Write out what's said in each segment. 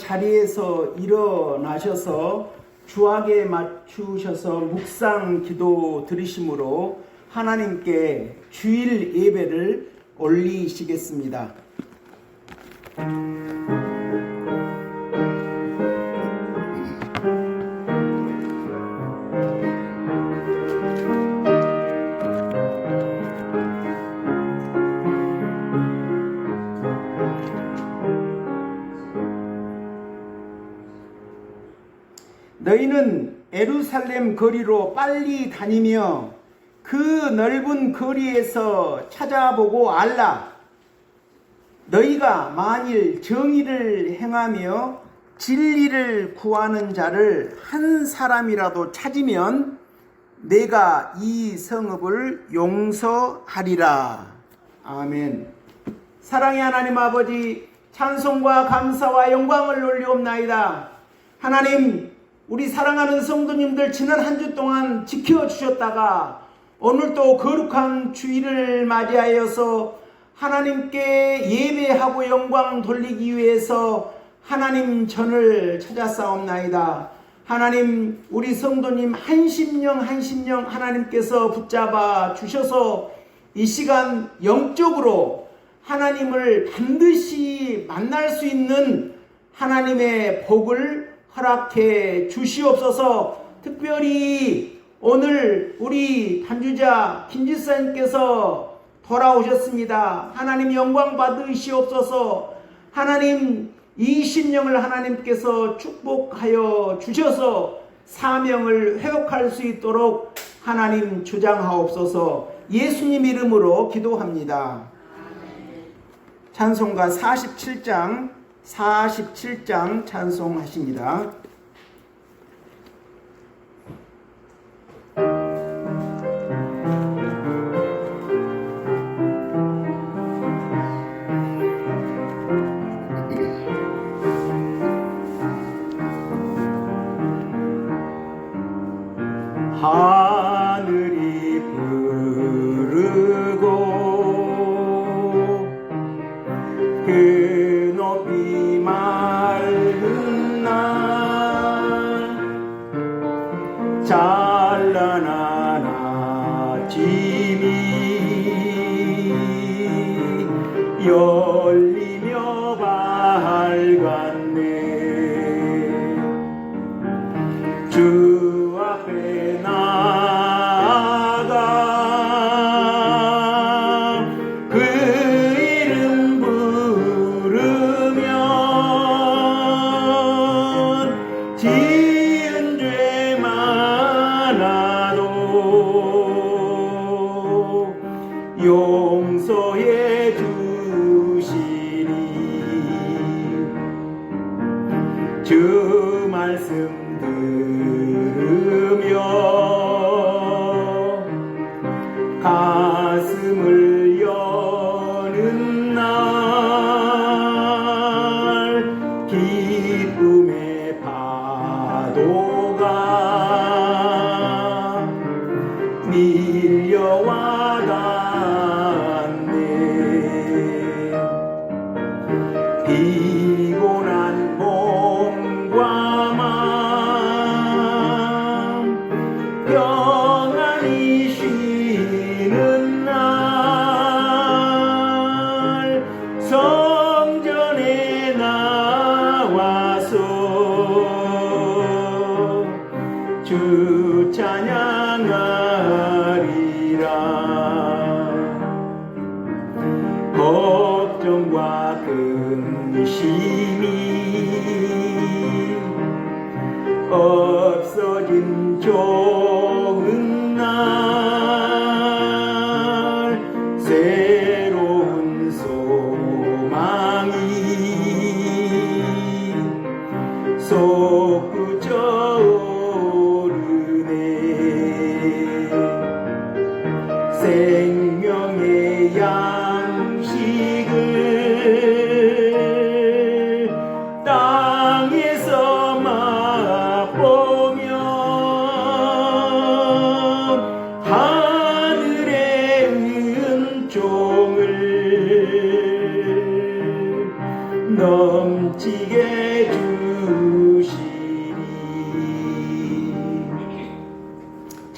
자리에서 일어나셔서 주악에 맞추셔서 묵상 기도 드리심으로 하나님께 주일 예배를 올리시겠습니다. 너희는 예루살렘 거리로 빨리 다니며 그 넓은 거리에서 찾아보고 알라. 너희가 만일 정의를 행하며 진리를 구하는 자를 한 사람이라도 찾으면 내가 이 성읍을 용서하리라. 아멘. 사랑의 하나님 아버지, 찬송과 감사와 영광을 올리옵나이다. 하나님, 우리 사랑하는 성도님들 지난 한 주 동안 지켜주셨다가 오늘도 거룩한 주일을 맞이하여서 하나님께 예배하고 영광 돌리기 위해서 하나님 전을 찾아싸옵나이다. 하나님, 우리 성도님 한 심령 하나님께서 붙잡아 주셔서 이 시간 영적으로 하나님을 반드시 만날 수 있는 하나님의 복을 허락해 주시옵소서. 특별히 오늘 우리 반주자 김지사님께서 돌아오셨습니다. 하나님 영광 받으시옵소서. 하나님 이 심령을 하나님께서 축복하여 주셔서 사명을 회복할 수 있도록 하나님 주장하옵소서. 예수님 이름으로 기도합니다. 찬송가 47장 찬송하십니다. 하늘이 부르고 그 높이 맑은 날 찬란한 아침이 열리며 밝았네. 주 앞에 나아가 그 이름 부르면 지은 죄 많아도 용서해 주시니 주 말씀 들으며 가슴을 여는 날 기쁨의 파도가 밀려와 닿네. 피곤한 몸과 마음 평안히 쉬는 날 성전에 나와서 주 찬양하리라. 걱정과 근심이 없어진 좋은 날 새로운 소망이 솟구쳐 오르네. 생명의 양식을 땅에서 맛보며 하늘의 은총을 넘치게 주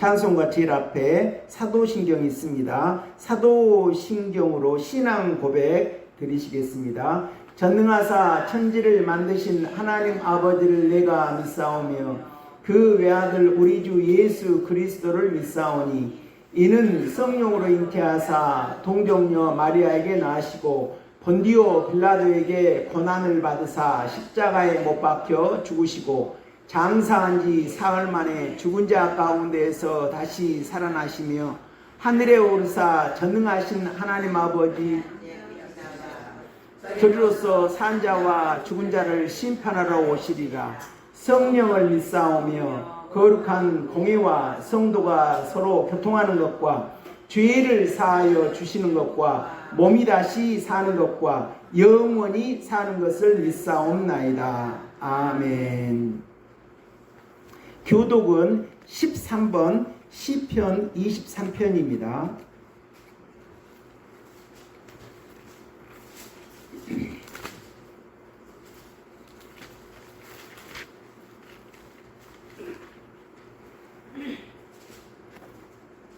찬송가 제일 앞에 사도신경이 있습니다. 사도신경으로 신앙 고백 드리시겠습니다. 전능하사 천지를 만드신 하나님 아버지를 내가 믿사오며 그 외아들 우리 주 예수 그리스도를 믿사오니 이는 성령으로 잉태하사 동정녀 마리아에게 나시고 본디오 빌라도에게 고난을 받으사 십자가에 못 박혀 죽으시고 장사한 지 사흘 만에 죽은 자 가운데에서 다시 살아나시며 하늘에 오르사 전능하신 하나님 아버지 저리로서 산 자와 죽은 자를 심판하러 오시리라. 성령을 믿사오며 거룩한 공회와 성도가 서로 교통하는 것과 죄를 사하여 주시는 것과 몸이 다시 사는 것과 영원히 사는 것을 믿사옵나이다. 아멘. 교독은 13번 시편 23편입니다.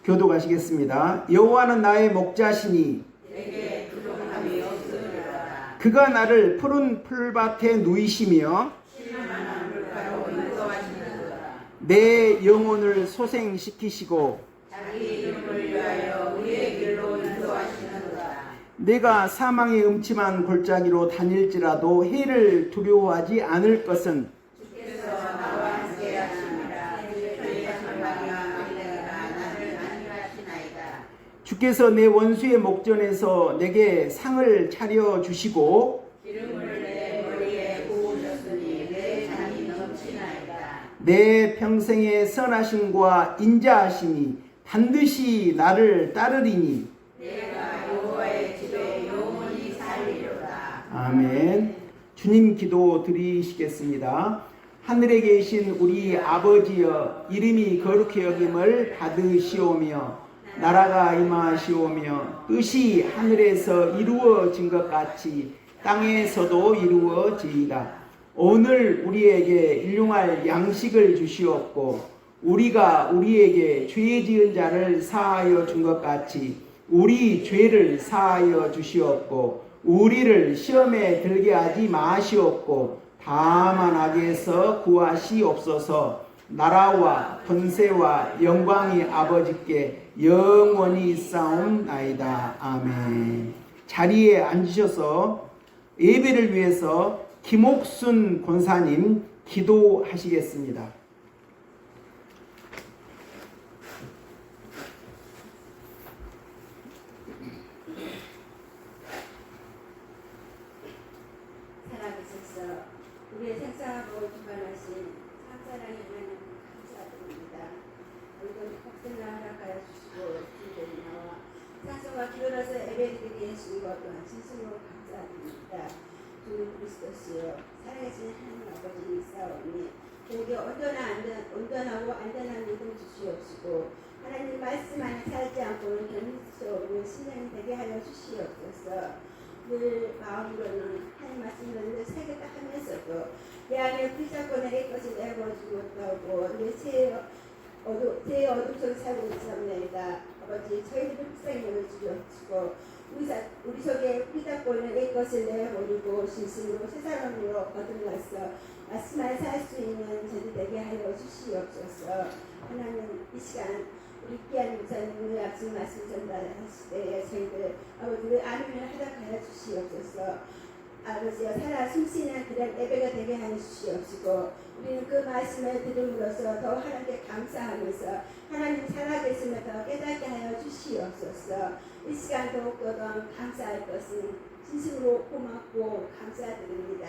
교독하시겠습니다. 여호와는 나의 목자시니 내게 부족함이 없으리라. 그가 나를 푸른 풀밭에 누이시며 쉴만한 물가로 인도하시는도다. 내 영혼을 소생시키시고 자기 이름을 위하여 우리의 길로 인도하시는도다. 내가 사망의 음침한 골짜기로 다닐지라도 해를 두려워하지 않을 것은 주께서 나와 함께 하심이라. 주의 전망이와 은혜가 나를 안위하시나이다. 주께서 내 원수의 목전에서 내게 상을 차려 주시고 기름을 내 머리에 부으셨으니 내 잔이 넘치나이다. 내 평생의 선하심과 인자하심이 반드시 나를 따르리니 내가 여호와의 집에 영원히 살리로다. 아멘. 주님 기도 드리시겠습니다. 하늘에 계신 우리 아버지여, 이름이 거룩히 여김을 받으시오며 나라가 임하시오며 뜻이 하늘에서 이루어진 것 같이 땅에서도 이루어지이다. 오늘 우리에게 일용할 양식을 주시옵고 우리가 우리에게 죄 지은 자를 사하여 준 것 같이 우리 죄를 사하여 주시옵고 우리를 시험에 들게 하지 마시옵고 다만 악에서 구하시옵소서. 나라와 권세와 영광이 아버지께 영원히 있사옵나이다. 아멘. 자리에 앉으셔서 예배를 위해서 김옥순 권사님 기도하시겠습니다. 살아계셔서 우리의 생사하고 주관하신 삼사랑의 하나님 감사드립니다. 오늘도 복생을 허락하여 주시고 주님의 나와 찬송과 기울여서 예배드리게 해주신 것 또한 진심으로 감사드립니다. 주님 그리스도시여 살아계신 하나님 아버지 믿사오니 저에게 온전하고 안전한 믿음 주시옵시고 하나님 말씀 안에 살지 않고는 견딜 수 없는 신령이 되게 하여 주시옵소서. 늘 마음으로는 하나님 말씀을 새겼다 하면서도 내 안에 불자권을 내 것을 내버리지 못하고 내 죄의 어둠 속에 살고 있사옵나이다. 아버지 저희들을 불쌍히 여겨주시옵시고 우리 속에 불자권을 내 것을 내버리고 진심으로 새 사람으로 거듭나서 말씀만 살 수 있는 저희들 되게 하여 주시옵소서. 하나님 이 시간 우리 귀한 목사님의 앞선 말씀 전달하실 때에 저희들 아버지의 안위를 허락하여 주시옵소서. 아버지여 살아 숨쉬는 그런 예배가 되게 하여 주시옵시고 우리는 그 말씀을 들음으로써 더 하나님께 감사하면서 하나님 살아계심을 더 깨닫게 하여 주시옵소서. 이 시간 더욱더 감사할 것은 진심으로 고맙고 감사드립니다.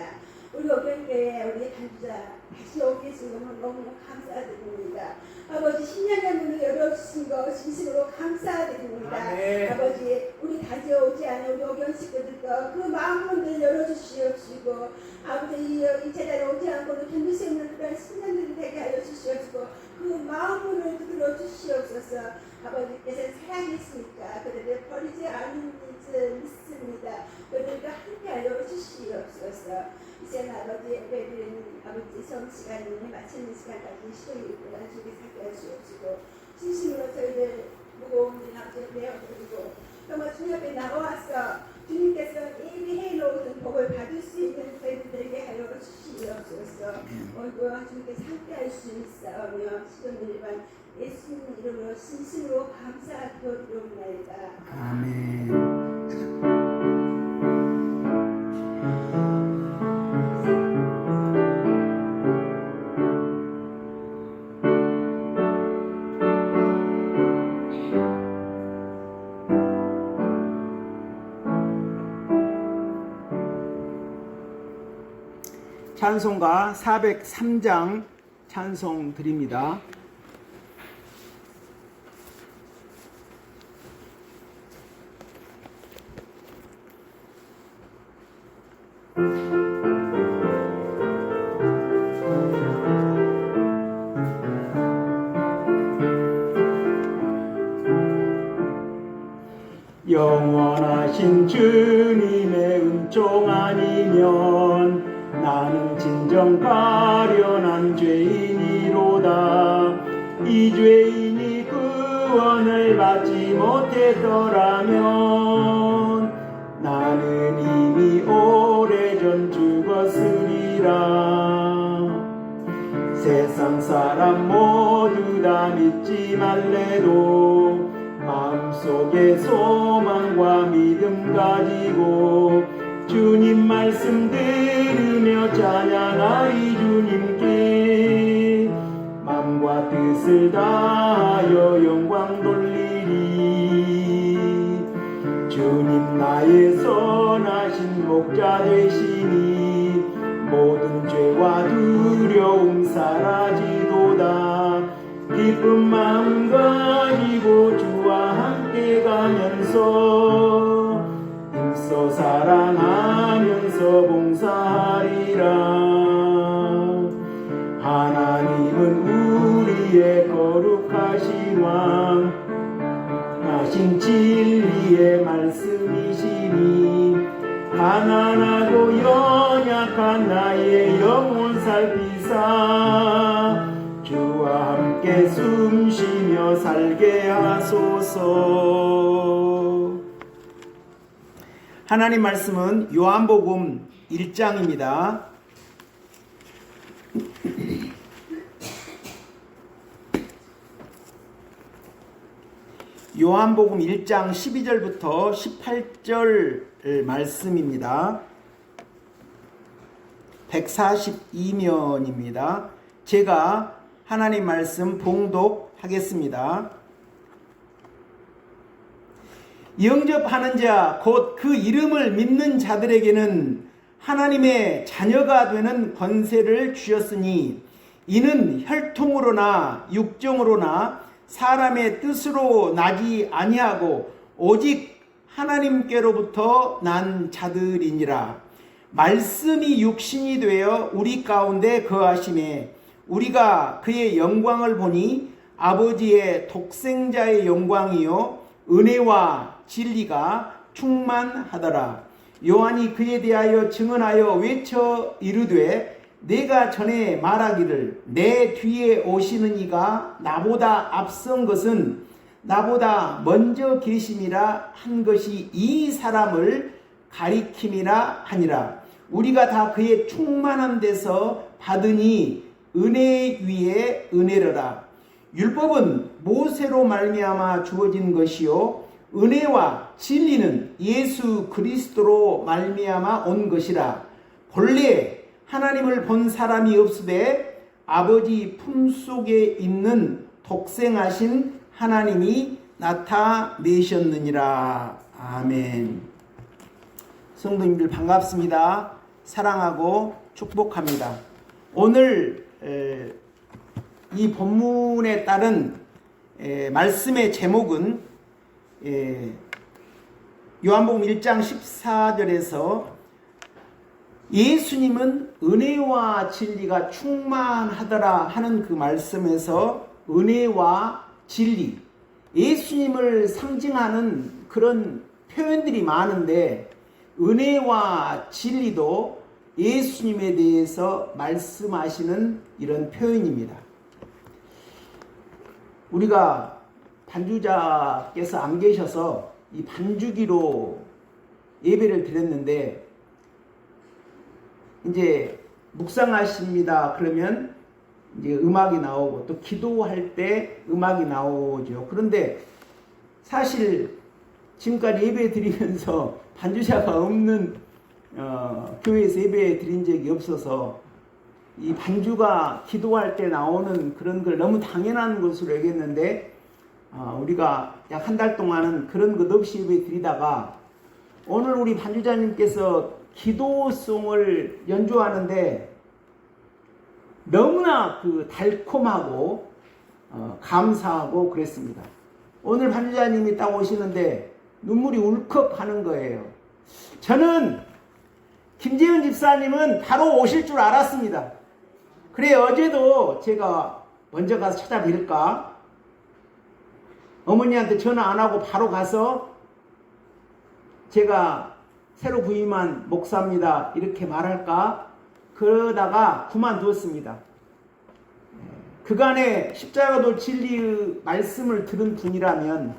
우리 오병교회 우리 단주자 다시 오게 해주신 것을 너무 감사드립니다. 아버지 신령의 문을 열어주신 것 진심으로 감사드립니다. 아멘. 아버지 우리 다시 오지 않은 우리 오병 식구들도 그 마음 문을 열어주시옵시고 아버지 이 제자리에 오지 않고도 견딜 수 있는 그런 신령들이 되게 하여 주시옵시고 그 마음 문을 두드려 주시옵소서. 아버지께서 사랑했으니까 그들을 버리지 않은 줄 믿습니다. 그들과 함께하여 주시옵소서. 이제 아버지 예배드리는 아버지 이제 수업 시간을 마치는 시간까지 시도이구나 주기 살게 할 수 없이고 진심으로 저희들 무거운 일 앞에 내어드리고 정말 주님 앞에 나와서 주님께서 이미 해놓은 복을 받을 수 있는 저희들에게 하여 주시옵소서. 오늘도 주님께 함께할 수 있사오며 시도일반 예수님 이름으로 진심으로 감사드리옵나이다. 아멘. 찬송가 403장 찬송 드립니다. 영원하신 주님의 은총 아니면 나는 진정 가련한 죄인이로다. 이 죄인이 구원을 받지 못했더라면 나는 이미 오래전 죽었으리라. 세상 사람 모두 다 믿지 말래도 마음속에 소망과 믿음 가지고 주님 말씀 들으며 찬양하리. 주님께 마음과 뜻을 다하여 영광 돌리리. 주님 나의 선하신 목자 되시니 모든 죄와 두려움 사라지도다. 기쁜 마음 가지고 주와 함께 가면서 힘써 사랑하면서 봉사하리라. 하나님은 우리의 거룩하신 왕, 하신 진리의 말씀이시니 가난하고 연약한 나의 영혼 살피사 주와 함께 숨쉬며 살게 하소서. 하나님 말씀은 요한복음 1장입니다. 요한복음 1장 12절부터 18절 말씀입니다. 142면입니다. 제가 하나님 말씀 봉독하겠습니다. 영접하는 자 곧 그 이름을 믿는 자들에게는 하나님의 자녀가 되는 권세를 주셨으니 이는 혈통으로나 육정으로나 사람의 뜻으로 나지 아니하고 오직 하나님께로부터 난 자들이니라. 말씀이 육신이 되어 우리 가운데 거하심에 우리가 그의 영광을 보니 아버지의 독생자의 영광이요 은혜와 진리가 충만하더라. 요한이 그에 대하여 증언하여 외쳐 이르되 내가 전에 말하기를 내 뒤에 오시는 이가 나보다 앞선 것은 나보다 먼저 계심이라 한 것이 이 사람을 가리킴이라 하니라. 우리가 다 그의 충만한 데서 받으니 은혜 위에 은혜로라. 율법은 모세로 말미암아 주어진 것이요 은혜와 진리는 예수 그리스도로 말미암아 온 것이라. 본래 하나님을 본 사람이 없으되 아버지 품속에 있는 독생하신 하나님이 나타내셨느니라. 아멘. 성도님들 반갑습니다. 사랑하고 축복합니다. 오늘 이 본문에 따른 말씀의 제목은 요한복음 1장 14절에서 예수님은 은혜와 진리가 충만하더라 하는 그 말씀에서 은혜와 진리, 예수님을 상징하는 그런 표현들이 많은데 은혜와 진리도 예수님에 대해서 말씀하시는 이런 표현입니다. 우리가 반주자께서 안 계셔서 이 반주기로 예배를 드렸는데, 이제 묵상하십니다 그러면 이제 음악이 나오고, 또 기도할 때 음악이 나오죠. 그런데 사실 지금까지 예배 드리면서 반주자가 없는 교회에서 예배 드린 적이 없어서 이 반주가 기도할 때 나오는 그런 걸 너무 당연한 것으로 여겼는데, 우리가 약 한 달 동안은 그런 것 없이 예배 드리다가 오늘 우리 반주자님께서 기도송을 연주하는데 너무나 그 달콤하고 감사하고 그랬습니다. 오늘 반주자님이 딱 오시는데 눈물이 울컥하는 거예요. 저는 김재현 집사님은 바로 오실 줄 알았습니다. 그래, 어제도 제가 먼저 가서 찾아뵐까? 어머니한테 전화 안 하고 바로 가서 제가 새로 부임한 목사입니다 이렇게 말할까? 그러다가 그만두었습니다. 그간에 십자가도 진리의 말씀을 들은 분이라면,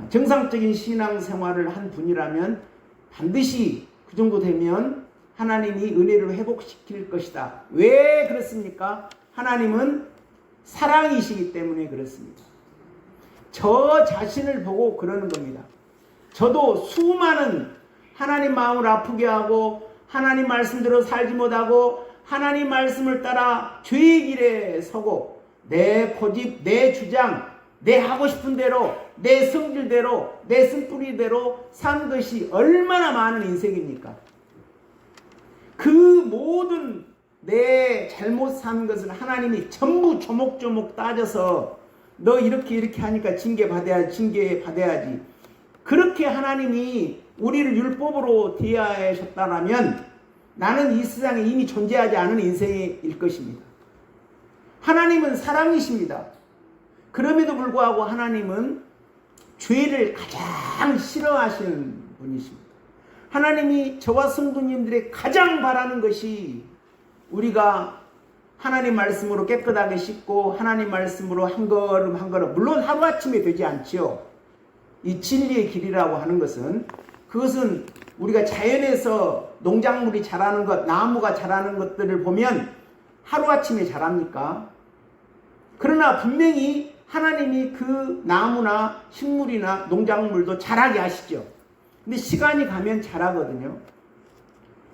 정상적인 신앙생활을 한 분이라면 반드시 그 정도 되면 하나님이 은혜를 회복시킬 것이다. 왜 그렇습니까? 하나님은 사랑이시기 때문에 그렇습니다. 저 자신을 보고 그러는 겁니다. 저도 수많은 하나님 마음을 아프게 하고 하나님 말씀대로 살지 못하고 하나님 말씀을 따라 죄의 길에 서고 내 고집, 내 주장, 내 하고 싶은 대로, 내 성질대로, 내 쓴뿌리대로 산 것이 얼마나 많은 인생입니까? 그 모든 내 잘못 산 것을 하나님이 전부 조목조목 따져서 너 이렇게 하니까 징계 받아야지. 그렇게 하나님이 우리를 율법으로 대하셨다면 나는 이 세상에 이미 존재하지 않은 인생일 것입니다. 하나님은 사랑이십니다. 그럼에도 불구하고 하나님은 죄를 가장 싫어하시는 분이십니다. 하나님이 저와 성도님들의 가장 바라는 것이 우리가 하나님 말씀으로 깨끗하게 씻고 하나님 말씀으로 한 걸음 한 걸음, 물론 하루아침에 되지 않지요. 이 진리의 길이라고 하는 것은, 그것은 우리가 자연에서 농작물이 자라는 것, 나무가 자라는 것들을 보면 하루아침에 자랍니까? 그러나 분명히 하나님이 그 나무나 식물이나 농작물도 자라게 하시죠. 근데 시간이 가면 자라거든요.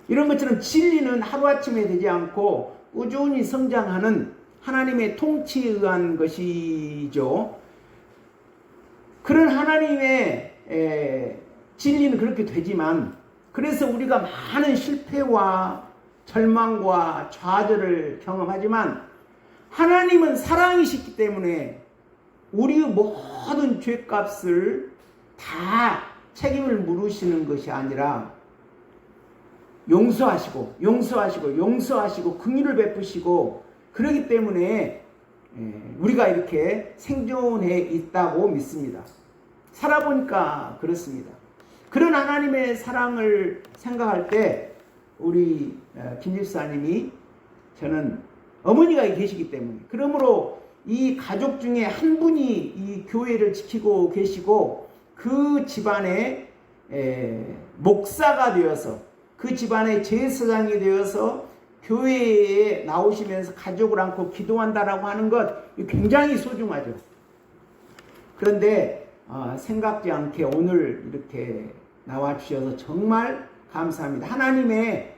이런 것처럼 진리는 하루아침에 되지 않고 꾸준히 성장하는 하나님의 통치에 의한 것이죠. 그런 하나님의 진리는 그렇게 되지만, 그래서 우리가 많은 실패와 절망과 좌절을 경험하지만 하나님은 사랑이시기 때문에 우리의 모든 죄값을 다 책임을 물으시는 것이 아니라 용서하시고 긍휼을 베푸시고, 그러기 때문에 우리가 이렇게 생존해 있다고 믿습니다. 살아보니까 그렇습니다. 그런 하나님의 사랑을 생각할 때 우리 김 집사님이, 저는 어머니가 계시기 때문에, 그러므로 이 가족 중에 한 분이 이 교회를 지키고 계시고 그 집안의 목사가 되어서, 그 집안의 제사장이 되어서 교회에 나오시면서 가족을 안고 기도한다라고 하는 것, 굉장히 소중하죠. 그런데 생각지 않게 오늘 이렇게 나와주셔서 정말 감사합니다. 하나님의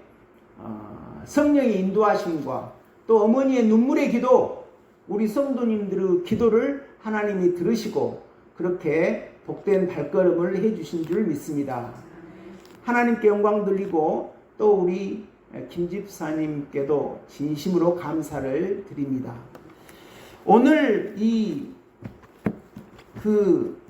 성령의 인도하심과 또 어머니의 눈물의 기도, 우리 성도님들의 기도를 하나님이 들으시고 그렇게 복된 발걸음을 해주신 줄 믿습니다. 하나님께 영광 돌리고 또 우리 김 집사님께도 진심으로 감사를 드립니다. 오늘 그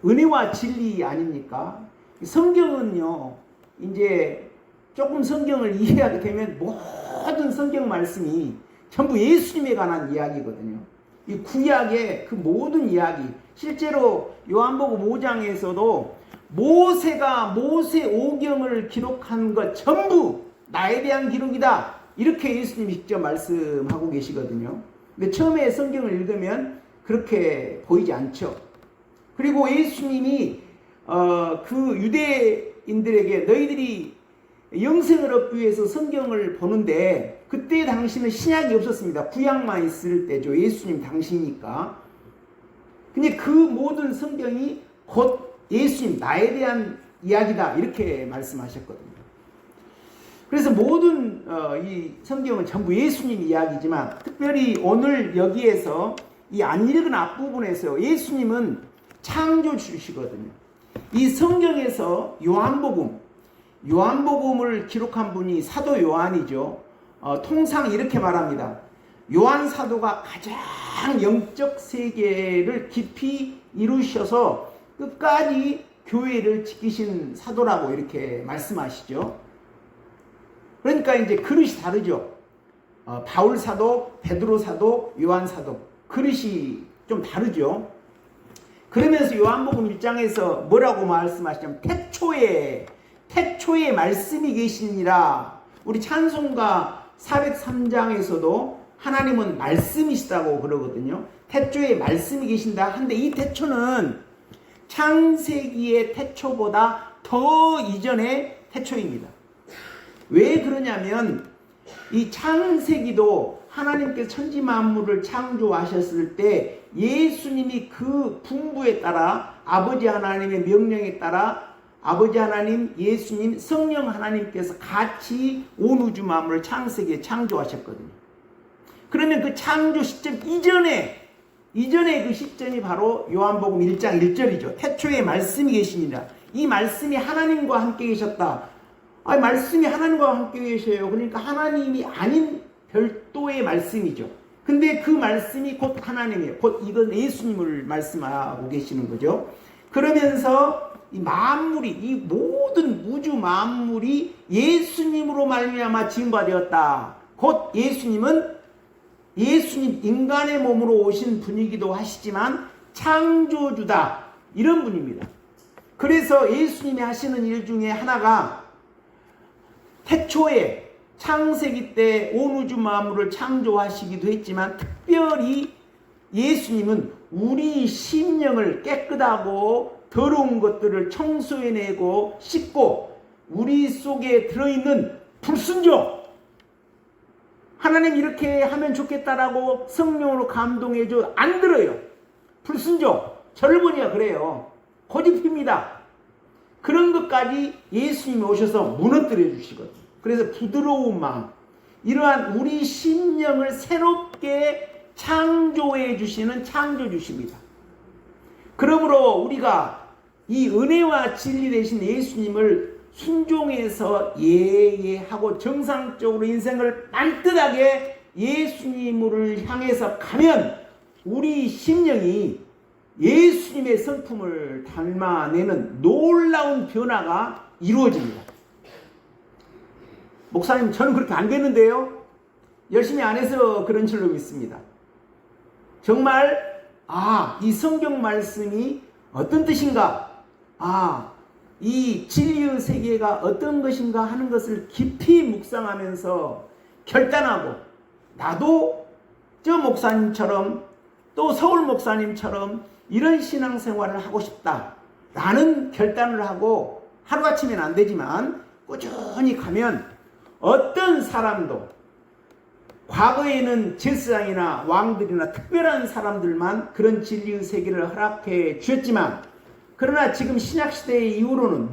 은혜와 진리 아닙니까? 성경은요, 이제 조금 성경을 이해하게 되면 모든 성경 말씀이 전부 예수님에 관한 이야기거든요. 이 구약의 그 모든 이야기, 실제로 요한복음 5장에서도 모세가 모세오경을 기록한 것 전부 나에 대한 기록이다. 이렇게 예수님이 직접 말씀하고 계시거든요. 근데 처음에 성경을 읽으면 그렇게 보이지 않죠. 그리고 예수님이 그 유대인들에게 너희들이 영생을 얻기 위해서 성경을 보는데 그때 당시는 신약이 없었습니다. 구약만 있을 때죠. 예수님 당시니까. 근데 그 모든 성경이 곧 예수님 나에 대한 이야기다 이렇게 말씀하셨거든요. 그래서 모든 이 성경은 전부 예수님 이야기지만 특별히 오늘 여기에서 이 안 읽은 앞부분에서 예수님은 창조주시거든요. 이 성경에서 요한복음을 기록한 분이 사도 요한이죠. 통상 이렇게 말합니다. 요한 사도가 가장 영적 세계를 깊이 이루셔서 끝까지 교회를 지키신 사도라고 이렇게 말씀하시죠. 그러니까 이제 그릇이 다르죠. 바울 사도, 베드로 사도, 요한 사도 그릇이 좀 다르죠. 그러면서 요한복음 1장에서 뭐라고 말씀하시냐면 태초에 말씀이 계시니라. 우리 찬송가 403장에서도 하나님은 말씀이시다고 그러거든요. 태초에 말씀이 계신다. 한데 이 태초는 창세기의 태초보다 더 이전의 태초입니다. 왜 그러냐면 이 창세기도 하나님께서 천지 만물을 창조하셨을 때 예수님이 그 분부에 따라 아버지 하나님의 명령에 따라 아버지 하나님, 예수님, 성령 하나님께서 같이 온 우주 만물을 창세기에 창조하셨거든요. 그러면 그 창조 시점 이전에 그 시점이 바로 요한복음 1장 1절이죠. 태초에 말씀이 계시니라. 이 말씀이 하나님과 함께 계셨다. 말씀이 하나님과 함께 계셔요. 그러니까 하나님이 아닌 별도의 말씀이죠. 근데 그 말씀이 곧 하나님이에요. 곧 이건 예수님을 말씀하고 계시는 거죠. 그러면서 이 만물이, 이 모든 우주 만물이 예수님으로 말미암아 지은 바 되었다. 곧 예수님 인간의 몸으로 오신 분이기도 하시지만 창조주다. 이런 분입니다. 그래서 예수님이 하시는 일 중에 하나가 태초에 창세기 때 온 우주 만물을 창조하시기도 했지만 특별히 예수님은 우리 심령을 깨끗하고 더러운 것들을 청소해내고 씻고 우리 속에 들어있는 불순종, 하나님 이렇게 하면 좋겠다라고 성령으로 감동해줘 안 들어요. 불순종, 저를 보니까 그래요. 고집입니다. 그런 것까지 예수님이 오셔서 무너뜨려 주시거든요. 그래서 부드러운 마음, 이러한 우리 심령을 새롭게 창조해 주시는 창조주십니다. 그러므로 우리가 이 은혜와 진리 되신 예수님을 순종해서 예하고 정상적으로 인생을 반듯하게 예수님을 향해서 가면 우리 심령이 예수님의 성품을 닮아내는 놀라운 변화가 이루어집니다. 목사님, 저는 그렇게 안 되는데요. 열심히 안 해서 그런 줄로 믿습니다. 정말 이 성경 말씀이 어떤 뜻인가, 이 진리의 세계가 어떤 것인가 하는 것을 깊이 묵상하면서 결단하고, 나도 저 목사님처럼 또 서울 목사님처럼 이런 신앙생활을 하고 싶다라는 결단을 하고, 하루아침에는 안 되지만 꾸준히 가면 어떤 사람도, 과거에는 제사장이나 왕들이나 특별한 사람들만 그런 진리의 세계를 허락해 주셨지만, 그러나 지금 신약시대 이후로는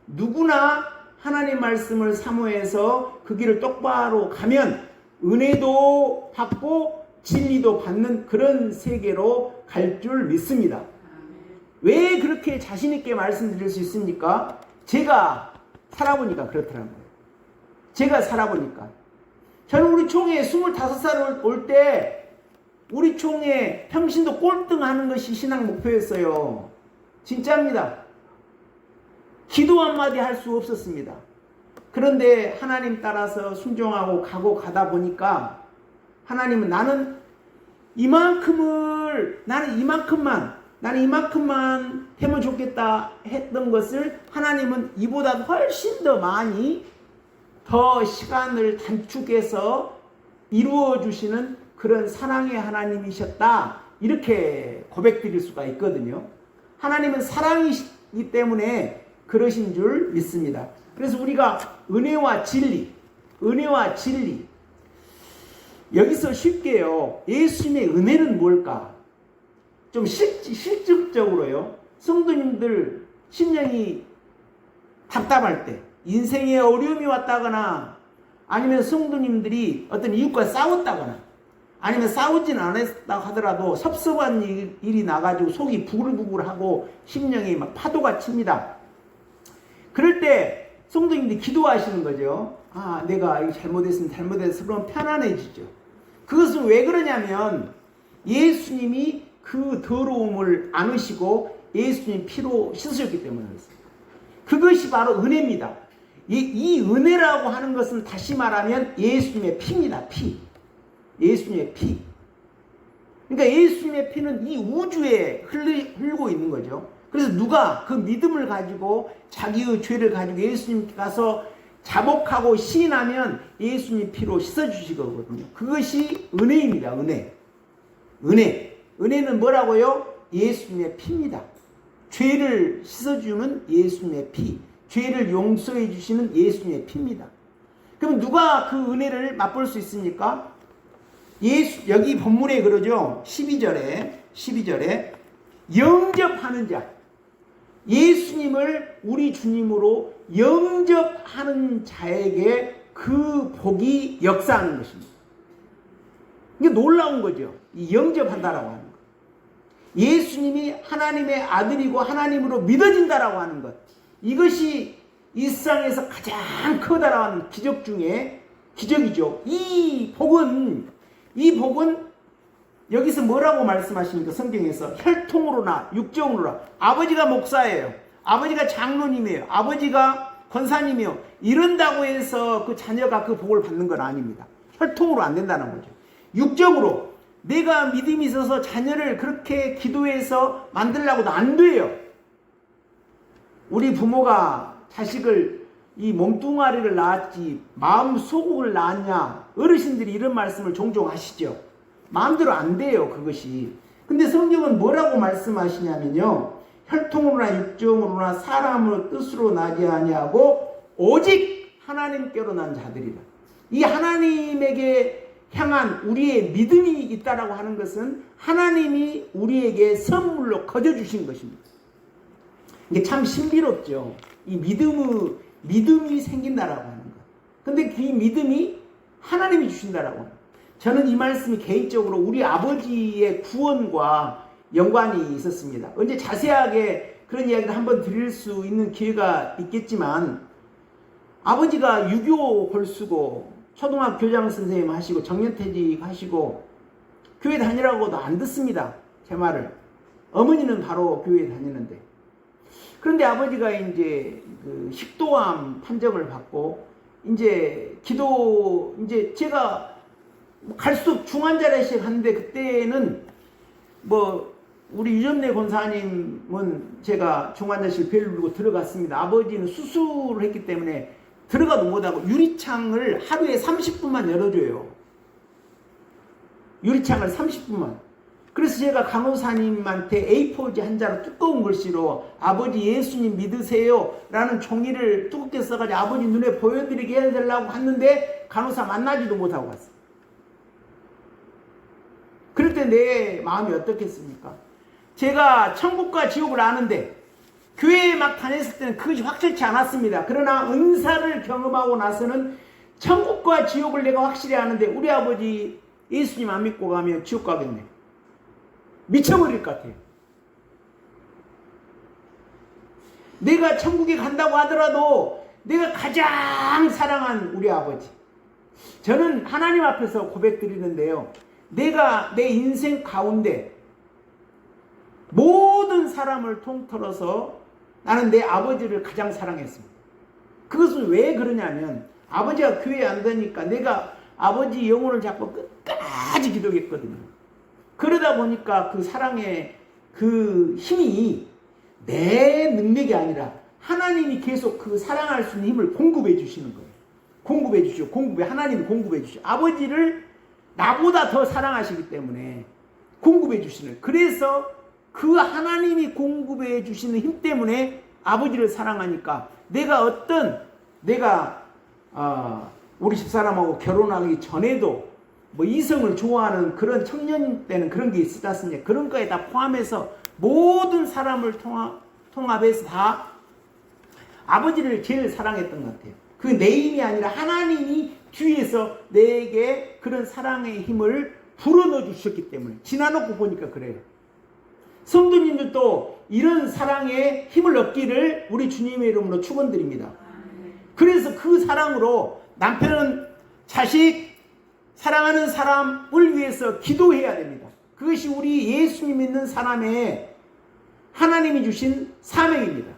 누구나 하나님 말씀을 사모해서 그 길을 똑바로 가면 은혜도 받고 진리도 받는 그런 세계로 갈 줄 믿습니다. 왜 그렇게 자신있게 말씀드릴 수 있습니까? 제가 살아보니까 그렇더라고요. 제가 살아보니까. 저는 우리 총회 25살 올 때 우리 총회 평신도 꼴등하는 것이 신앙 목표였어요. 진짜입니다. 기도 한마디 할 수 없었습니다. 그런데 하나님 따라서 순종하고 가다 보니까 하나님은 나는 이만큼만 나는 이만큼만 되면 좋겠다 했던 것을 하나님은 이보다 훨씬 더 많이 더 시간을 단축해서 이루어 주시는 그런 사랑의 하나님이셨다. 이렇게 고백드릴 수가 있거든요. 하나님은 사랑이기 때문에 그러신 줄 믿습니다. 그래서 우리가 은혜와 진리 여기서 쉽게요. 예수님의 은혜는 뭘까? 좀 실질적으로요. 성도님들 심령이 답답할 때, 인생에 어려움이 왔다거나 아니면 성도님들이 어떤 이웃과 싸웠다거나 아니면 싸우진 않았다 하더라도 섭섭한 일이 나가지고 속이 부글부글하고 심령이 막 파도가 칩니다. 그럴 때 성도님들이 기도하시는 거죠. 아, 내가 이거 잘못했어. 그럼 편안해지죠. 그것은 왜 그러냐면 예수님이 그 더러움을 안으시고 예수님 피로 씻으셨기 때문에 그렇습니다. 그것이 바로 은혜입니다. 이 은혜라고 하는 것은 다시 말하면 예수님의 피입니다. 피. 예수님의 피. 그러니까 예수님의 피는 이 우주에 흘고 있는 거죠. 그래서 누가 그 믿음을 가지고 자기의 죄를 가지고 예수님 가서 자복하고 시인하면 예수님 피로 씻어주시거든요. 그것이 은혜입니다. 은혜는 뭐라고요? 예수님의 피입니다. 죄를 씻어주는 예수님의 피. 죄를 용서해 주시는 예수님의 피입니다. 그럼 누가 그 은혜를 맛볼 수 있습니까? 여기 본문에 그러죠. 12절에 영접하는 자. 예수님을 우리 주님으로 영접하는 자에게 그 복이 역사하는 것입니다. 이게 놀라운 거죠. 이 영접한다라고 하는 것. 예수님이 하나님의 아들이고 하나님으로 믿어진다라고 하는 것. 이것이 이 세상에서 가장 커다란 기적 중에 기적이죠. 이 복은 여기서 뭐라고 말씀하십니까? 성경에서 혈통으로나 육정으로나 아버지가 목사예요. 아버지가 장로님이에요. 아버지가 권사님이요. 이런다고 해서 그 자녀가 그 복을 받는 건 아닙니다. 혈통으로 안 된다는 거죠. 육적으로 내가 믿음이 있어서 자녀를 그렇게 기도해서 만들려고도 안 돼요. 우리 부모가 자식을 이 몸뚱아리를 낳았지 마음 소국을 낳았냐, 어르신들이 이런 말씀을 종종 하시죠. 마음대로 안 돼요, 그것이. 근데 성경은 뭐라고 말씀하시냐면요, 혈통으로나 육정으로나 사람의 뜻으로 나지 아니하고 오직 하나님께로 난 자들이다. 이 하나님에게 향한 우리의 믿음이 있다라고 하는 것은 하나님이 우리에게 선물로 거저주신 것입니다. 이게 참 신비롭죠. 이 믿음이 생긴다라고 하는 것. 근데 그 믿음이 하나님이 주신다라고 하는 것. 저는 이 말씀이 개인적으로 우리 아버지의 구원과 연관이 있었습니다. 언제 자세하게 그런 이야기를 한번 드릴 수 있는 기회가 있겠지만, 아버지가 유교 골수고 초등학교 교장 선생님 하시고 정년퇴직 하시고 교회 다니라고도 안 듣습니다. 제 말을. 어머니는 바로 교회 다니는데. 그런데 아버지가 이제 그 식도암 판정을 받고 이제 제가 갈수록 중환자례식 하는데, 그때는 뭐 우리 유전래 권사님은 제가 중환자실 배를 누르고 들어갔습니다. 아버지는 수술을 했기 때문에 들어가도 못하고 유리창을 하루에 30분만 열어줘요. 유리창을 30분만. 그래서 제가 간호사님한테 A4지 한 자로 두꺼운 글씨로 아버지 예수님 믿으세요 라는 종이를 두껍게 써가지고 아버지 눈에 보여드리게 해야 되려고 했는데 간호사 만나지도 못하고 갔어요. 그럴 때 내 마음이 어떻겠습니까? 제가 천국과 지옥을 아는데 교회에 막 다녔을 때는 그것이 확실치 않았습니다. 그러나 은사를 경험하고 나서는 천국과 지옥을 내가 확실히 아는데 우리 아버지 예수님 안 믿고 가면 지옥 가겠네. 미쳐버릴 것 같아요. 내가 천국에 간다고 하더라도 내가 가장 사랑한 우리 아버지, 저는 하나님 앞에서 고백드리는데요, 내가 내 인생 가운데 모든 사람을 통틀어서 나는 내 아버지를 가장 사랑했습니다. 그것은 왜 그러냐면 아버지가 교회에 안 다니까 내가 아버지 영혼을 잡고 끝까지 기도했거든요. 그러다 보니까 그 사랑의 그 힘이 내 능력이 아니라 하나님이 계속 그 사랑할 수 있는 힘을 공급해 주시는 거예요. 공급해 주시고, 하나님이 공급해 주시고, 아버지를 나보다 더 사랑하시기 때문에 공급해 주시는. 그래서 그 하나님이 공급해 주시는 힘 때문에 아버지를 사랑하니까 내가 우리 집사람하고 결혼하기 전에도 뭐 이성을 좋아하는 그런 청년 때는 그런 게 있었지 않습니까? 그런 거에 다 포함해서 모든 사람을 통합해서 다 아버지를 제일 사랑했던 것 같아요. 그 내 힘이 아니라 하나님이 뒤에서 내게 그런 사랑의 힘을 불어넣어 주셨기 때문에. 지나놓고 보니까 그래요. 성도님들도 이런 사랑의 힘을 얻기를 우리 주님의 이름으로 축원드립니다. 그래서 그 사랑으로 남편은 자식, 사랑하는 사람을 위해서 기도해야 됩니다. 그것이 우리 예수님 믿는 사람의 하나님이 주신 사명입니다.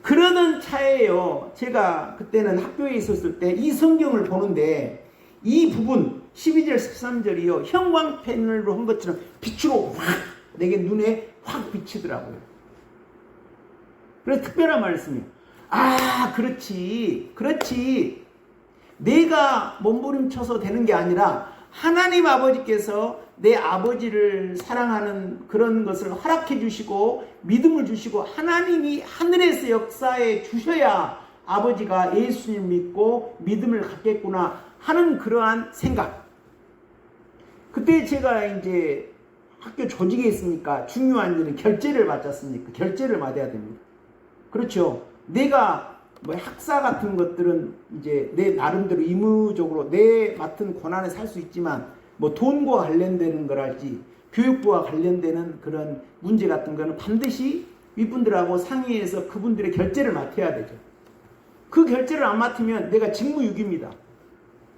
그러던 차에요. 제가 그때는 학교에 있었을 때 이 성경을 보는데 이 부분 12절 13절이요. 형광펜으로 한 것처럼 빛으로 확 내게 눈에 확 비치더라고요. 그래서 특별한 말씀이에요. 아, 그렇지. 내가 몸부림쳐서 되는 게 아니라 하나님 아버지께서 내 아버지를 사랑하는 그런 것을 허락해 주시고 믿음을 주시고 하나님이 하늘에서 역사해 주셔야 아버지가 예수님 믿고 믿음을 갖겠구나 하는 그러한 생각. 그때 제가 이제 학교 조직에 있으니까 중요한 일은 결제를 받지 않습니까? 결제를 받아야 됩니다. 그렇죠. 내가 뭐 학사 같은 것들은 이제 내 나름대로 의무적으로 내 맡은 권한에 살 수 있지만 뭐 돈과 관련되는 거랄지 교육부와 관련되는 그런 문제 같은 거는 반드시 윗분들하고 상의해서 그분들의 결제를 맡아야 되죠. 그 결제를 안 맡으면 내가 직무유기입니다.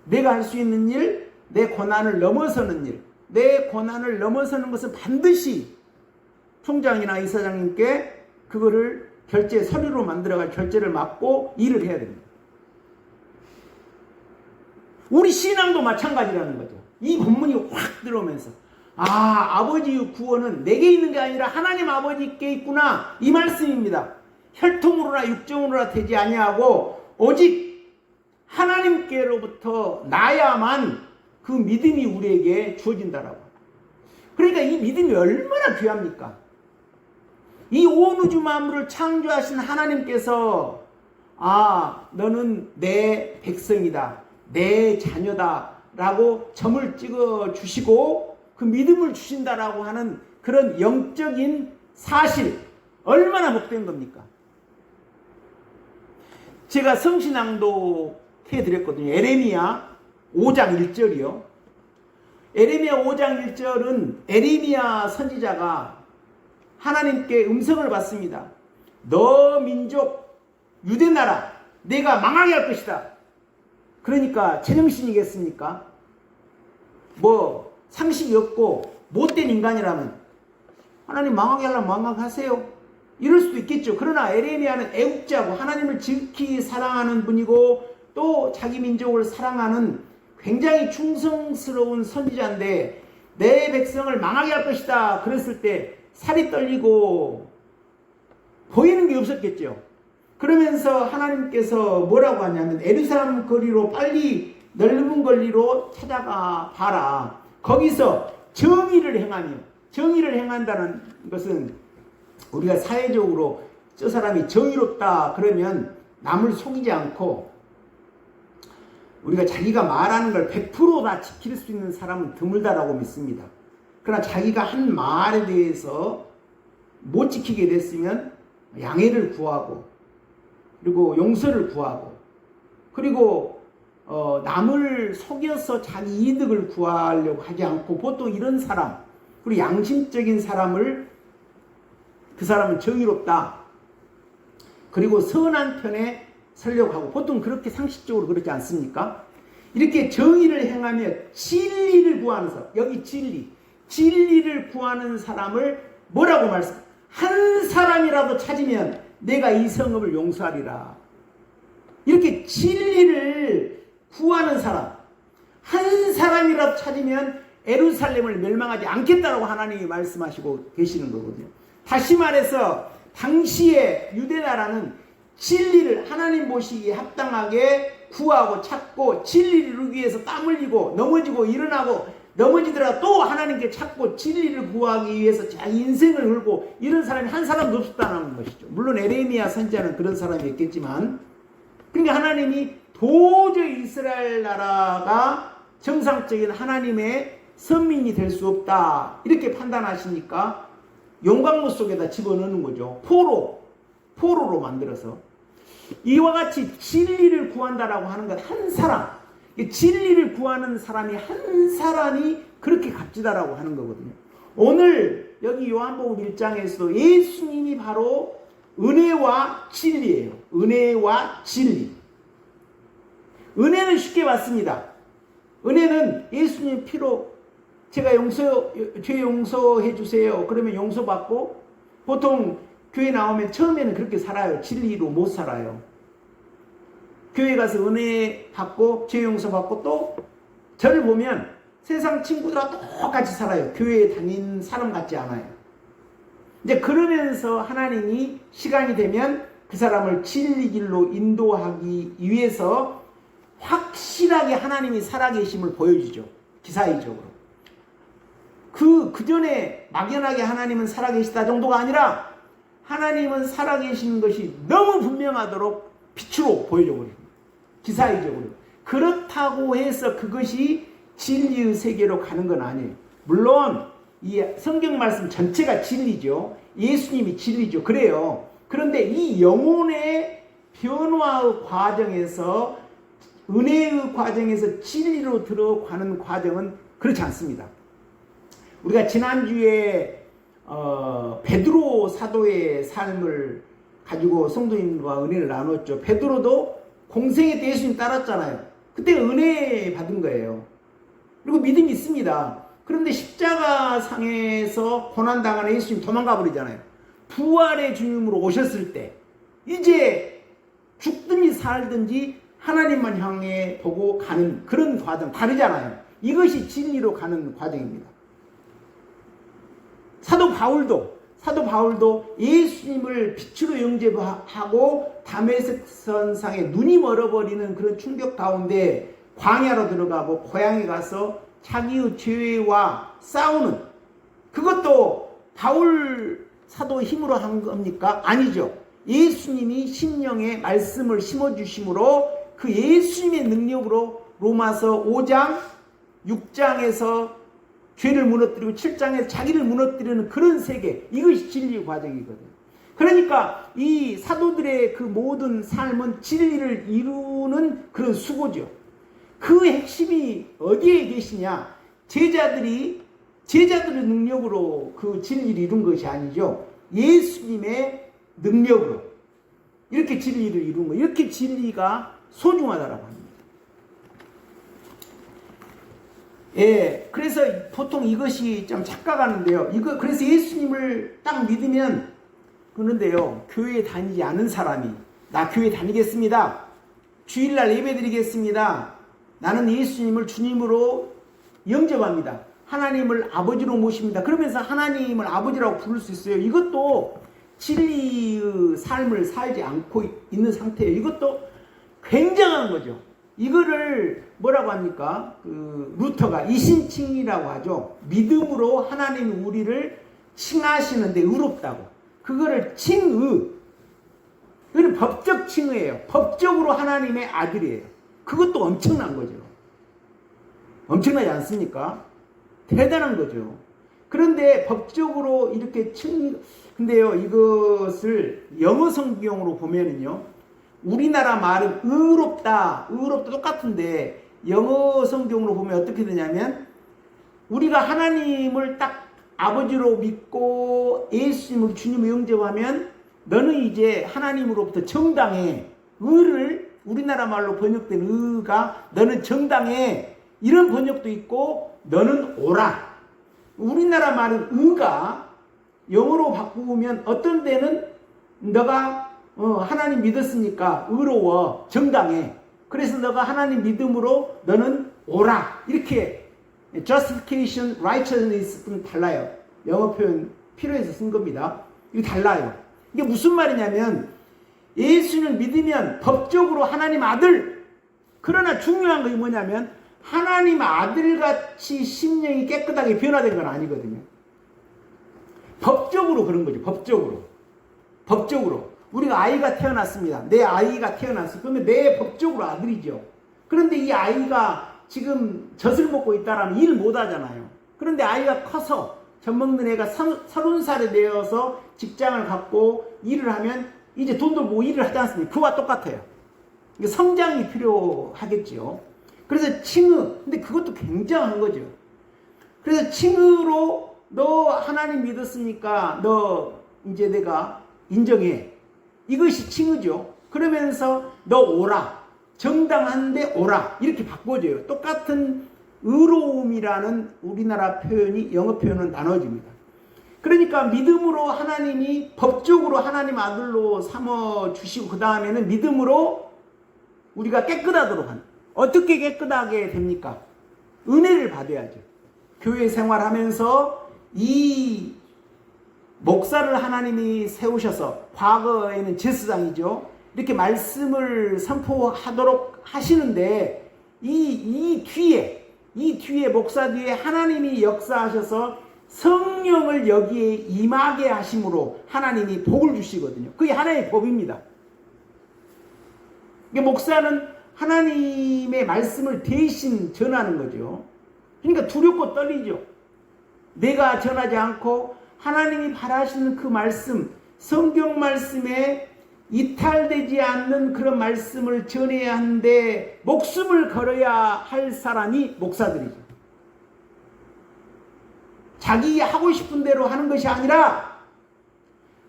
내가 할 수 있는 일, 내 권한을 넘어서는 일, 내 권한을 넘어서는 것은 반드시 총장이나 이사장님께 그거를 결제 서류로 만들어갈 결제를 맡고 일을 해야 됩니다. 우리 신앙도 마찬가지라는 거죠. 이 본문이 확 들어오면서 아버지의 구원은 내게 있는 게 아니라 하나님 아버지께 있구나 이 말씀입니다. 혈통으로나 육정으로나 되지 아니하고 오직 하나님께로부터 나야만 그 믿음이 우리에게 주어진다라고. 그러니까 이 믿음이 얼마나 귀합니까? 이 온 우주 만물을 창조하신 하나님께서 너는 내 백성이다, 내 자녀다 라고 점을 찍어 주시고 그 믿음을 주신다라고 하는 그런 영적인 사실 얼마나 복된 겁니까? 제가 성신낭독 해드렸거든요. 에레미야 5장 1절이요. 에레미야 5장 1절은 에레미야 선지자가 하나님께 음성을 받습니다. 너 민족 유대 나라 내가 망하게 할 것이다. 그러니까 제정신이겠습니까? 뭐 상식이 없고 못된 인간이라면 하나님 망하게 하려면 망하게 하세요. 이럴 수도 있겠죠. 그러나 에레미야는 애국자고 하나님을 지극히 사랑하는 분이고 또 자기 민족을 사랑하는 굉장히 충성스러운 선지자인데 내 백성을 망하게 할 것이다 그랬을 때 살이 떨리고 보이는 게 없었겠죠. 그러면서 하나님께서 뭐라고 하냐면 예루살렘 거리로 빨리 넓은 거리로 찾아가 봐라. 거기서 정의를 행하며, 정의를 행한다는 것은 우리가 사회적으로 저 사람이 정의롭다 그러면 남을 속이지 않고 우리가 자기가 말하는 걸 100% 다 지킬 수 있는 사람은 드물다라고 믿습니다. 그러나 자기가 한 말에 대해서 못 지키게 됐으면 양해를 구하고 그리고 용서를 구하고 그리고 남을 속여서 자기 이득을 구하려고 하지 않고 보통 이런 사람 그리고 양심적인 사람을 그 사람은 정의롭다 그리고 선한 편에 서려고 하고 보통 그렇게 상식적으로 그렇지 않습니까? 이렇게 정의를 행하며 진리를 구하는 사람 여기 진리를 구하는 사람을 뭐라고 말씀? 한 사람이라도 찾으면 내가 이 성읍을 용서하리라. 이렇게 진리를 구하는 사람 한 사람이라도 찾으면 예루살렘을 멸망하지 않겠다라고 하나님이 말씀하시고 계시는 거거든요. 다시 말해서 당시에 유대나라는 진리를 하나님 보시기에 합당하게 구하고 찾고 진리를 이루기 위해서 땀 흘리고 넘어지고 일어나고 넘어지더라도 또 하나님께 찾고 진리를 구하기 위해서 자기 인생을 걸고 이런 사람이 한 사람도 없었다는 것이죠. 물론 에레미야 선지자는 그런 사람이 있겠지만, 그러니까 하나님이 도저히 이스라엘 나라가 정상적인 하나님의 선민이 될 수 없다 이렇게 판단하시니까 용광로 속에다 집어넣는 거죠. 포로로 만들어서. 이와 같이 진리를 구한다라고 하는 것, 한 사람, 진리를 구하는 사람이 한 사람이 그렇게 값지다라고 하는 거거든요. 오늘 여기 요한복음 1장에서도 예수님이 바로 은혜와 진리예요. 은혜와 진리. 은혜는 쉽게 받습니다. 은혜는 예수님 피로 제가 죄 용서해 주세요. 그러면 용서받고, 보통 교회 나오면 처음에는 그렇게 살아요. 진리로 못 살아요. 교회 가서 은혜 받고 죄 용서 받고 또 저를 보면 세상 친구들하고 똑같이 살아요. 교회에 다닌 사람 같지 않아요. 이제 그러면서 하나님이 시간이 되면 그 사람을 진리 길로 인도하기 위해서 확실하게 하나님이 살아계심을 보여주죠. 기사의적으로. 그 전에 막연하게 하나님은 살아계시다 정도가 아니라 하나님은 살아계시는 것이 너무 분명하도록 빛으로 보여줘 버립니다. 기사의적으로. 그렇다고 해서 그것이 진리의 세계로 가는 건 아니에요. 물론 이 성경 말씀 전체가 진리죠. 예수님이 진리죠. 그래요. 그런데 이 영혼의 변화의 과정에서, 은혜의 과정에서 진리로 들어가는 과정은 그렇지 않습니다. 우리가 지난주에 베드로 사도의 삶을 가지고 성도님과 은혜를 나눴죠. 베드로도 공생애 때 예수님 따랐잖아요. 그때 은혜 받은 거예요. 그리고 믿음이 있습니다. 그런데 십자가상에서 고난당하는 예수님 도망가 버리잖아요. 부활의 주님으로 오셨을 때 이제 죽든지 살든지 하나님만 향해 보고 가는 그런 과정, 다르잖아요. 이것이 진리로 가는 과정입니다. 사도 바울도 예수님을 빛으로 영접하고 다메섹선상에 눈이 멀어버리는 그런 충격 가운데 광야로 들어가고 고향에 가서 자기의 죄와 싸우는, 그것도 바울 사도의 힘으로 한 겁니까? 아니죠. 예수님이 심령에 말씀을 심어주심으로 그 예수님의 능력으로 로마서 5장, 6장에서 죄를 무너뜨리고 7장에서 자기를 무너뜨리는 그런 세계, 이것이 진리의 과정이거든요. 그러니까 이 사도들의 그 모든 삶은 진리를 이루는 그런 수고죠. 그 핵심이 어디에 계시냐? 제자들의 능력으로 그 진리를 이룬 것이 아니죠. 예수님의 능력으로 이렇게 진리를 이룬 거예요. 이렇게 진리가 소중하다라고 합니다. 예, 그래서 보통 이것이 좀 착각하는데요. 그래서 예수님을 딱 믿으면, 그런데요, 교회에 다니지 않은 사람이, 나 교회 다니겠습니다. 주일날 예배 드리겠습니다. 나는 예수님을 주님으로 영접합니다. 하나님을 아버지로 모십니다. 그러면서 하나님을 아버지라고 부를 수 있어요. 이것도 진리의 삶을 살지 않고 있는 상태예요. 이것도 굉장한 거죠. 이거를 뭐라고 합니까? 루터가 이신칭이라고 하죠. 믿음으로 하나님이 우리를 칭하시는데 의롭다고. 그거를 칭의. 이건 법적 칭의예요. 법적으로 하나님의 아들이에요. 그것도 엄청난 거죠. 엄청나지 않습니까? 대단한 거죠. 그런데 법적으로 이렇게 근데요, 이것을 영어 성경으로 보면은요, 우리나라 말은 의롭다 똑같은데 영어 성경으로 보면 어떻게 되냐면, 우리가 하나님을 딱 아버지로 믿고 예수님을 주님을 영접하면 너는 이제 하나님으로부터 정당해. 의를 우리나라 말로 번역된 의가 너는 정당해. 이런 번역도 있고 너는 오라. 우리나라 말은 의가 영어로 바꾸면 어떤 데는 너가 하나님 믿었으니까 의로워, 정당해. 그래서 너가 하나님 믿음으로 너는 오라. 이렇게 justification, righteousness는 달라요. 영어 표현 필요해서 쓴 겁니다. 이거 달라요. 이게 무슨 말이냐면 예수를 믿으면 법적으로 하나님 아들, 그러나 중요한 것이 뭐냐면 하나님 아들같이 심령이 깨끗하게 변화된 건 아니거든요. 법적으로 그런 거죠. 법적으로 우리가 아이가 태어났습니다. 내 아이가 태어났어. 그러면 내 법적으로 아들이죠. 그런데 이 아이가 지금 젖을 먹고 있다라면 일을 못 하잖아요. 그런데 아이가 커서 젖 먹는 애가 30살이 되어서 직장을 갖고 일을 하면 이제 돈도 뭐 일을 하지 않습니까? 그와 똑같아요. 성장이 필요하겠죠. 그래서 칭의, 근데 그것도 굉장한 거죠. 그래서 칭의로 너 하나님 믿었으니까 너 이제 내가 인정해. 이것이 칭의죠. 그러면서 너 오라. 정당한데 오라. 이렇게 바꿔줘요. 똑같은 의로움이라는 우리나라 표현이 영어 표현은 나눠집니다. 그러니까 믿음으로 하나님이 법적으로 하나님 아들로 삼아주시고 그 다음에는 믿음으로 우리가 깨끗하도록 하는. 어떻게 깨끗하게 됩니까? 은혜를 받아야죠. 교회 생활하면서 이 목사를 하나님이 세우셔서 과거에는 제사장이죠. 이렇게 말씀을 선포하도록 하시는데 이 뒤에 목사 뒤에 하나님이 역사하셔서 성령을 여기에 임하게 하심으로 하나님이 복을 주시거든요. 그게 하나님의 법입니다. 목사는 하나님의 말씀을 대신 전하는 거죠. 그러니까 두렵고 떨리죠. 내가 전하지 않고 하나님이 바라시는 그 말씀, 성경 말씀에 이탈되지 않는 그런 말씀을 전해야 하는데 목숨을 걸어야 할 사람이 목사들이죠. 자기 하고 싶은 대로 하는 것이 아니라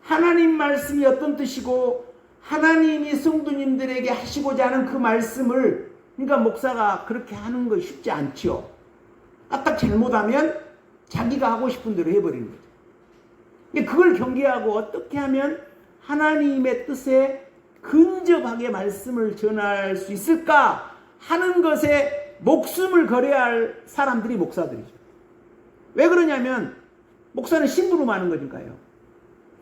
하나님 말씀이 어떤 뜻이고 하나님이 성도님들에게 하시고자 하는 그 말씀을, 그러니까 목사가 그렇게 하는 거 쉽지 않죠. 까딱 잘못하면 자기가 하고 싶은 대로 해버리는 거죠. 그걸 경계하고 어떻게 하면 하나님의 뜻에 근접하게 말씀을 전할 수 있을까 하는 것에 목숨을 걸어야 할 사람들이 목사들이죠. 왜 그러냐면 목사는 심부름하는 거니까요.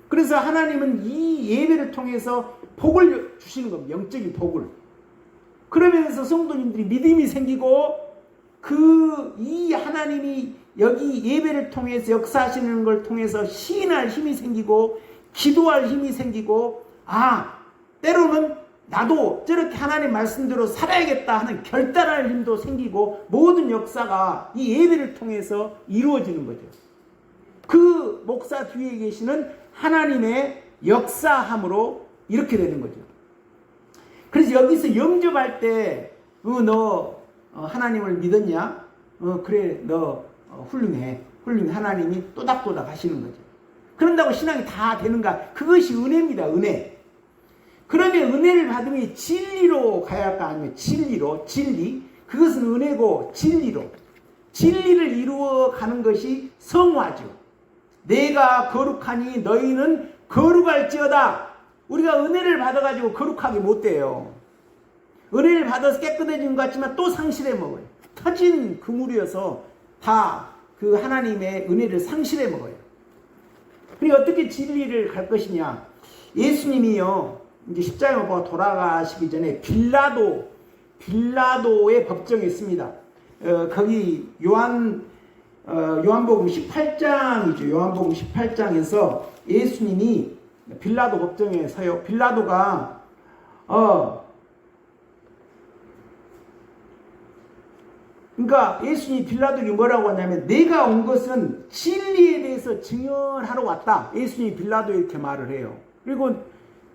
그래서 하나님은 이 예배를 통해서 복을 주시는 겁니다. 영적인 복을. 그러면서 성도님들이 믿음이 생기고 이 하나님이 여기 예배를 통해서 역사하시는 걸 통해서 시인할 힘이 생기고 기도할 힘이 생기고 때로는 나도 저렇게 하나님 말씀대로 살아야겠다 하는 결단할 힘도 생기고 모든 역사가 이 예배를 통해서 이루어지는 거죠. 그 목사 뒤에 계시는 하나님의 역사함으로 이렇게 되는 거죠. 그래서 여기서 영접할 때 너 하나님을 믿었냐? 그래 너 훌륭해. 하나님이 또닥또닥 하시는 거죠. 그런다고 신앙이 다 되는가? 그것이 은혜입니다. 은혜. 그러면 은혜를 받으면 진리로 가야 할까? 아니면 진리? 그것은 은혜고 진리를 이루어가는 것이 성화죠. 내가 거룩하니 너희는 거룩할지어다. 우리가 은혜를 받아가지고 거룩하게 못 돼요. 은혜를 받아서 깨끗해진 것 같지만 또 상실해 먹어요. 터진 그물이어서 다 그 하나님의 은혜를 상실해 먹어요. 그러니까 어떻게 진리를 갈 것이냐? 예수님이요, 이제 십자가에 못 박아 돌아가시기 전에 빌라도의 법정에 있습니다. 거기 요한복음 18장이죠. 요한복음 18장에서 예수님이 빌라도 법정에 서요. 빌라도가 그러니까 예수님이 빌라도에게 뭐라고 하냐면 내가 온 것은 진리에 대해서 증언하러 왔다. 예수님이 빌라도에 이렇게 말을 해요. 그리고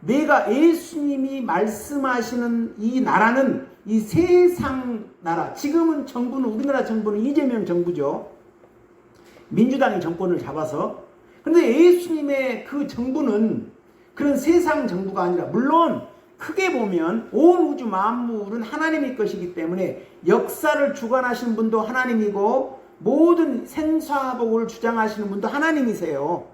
예수님이 말씀하시는 이 나라는 이 세상 나라, 지금은 정부는 우리나라 정부는 이재명 정부죠. 민주당이 정권을 잡아서. 그런데 예수님의 그 정부는 그런 세상 정부가 아니라, 물론 크게 보면 온 우주 만물은 하나님의 것이기 때문에 역사를 주관하시는 분도 하나님이고 모든 생사복을 주장하시는 분도 하나님이세요.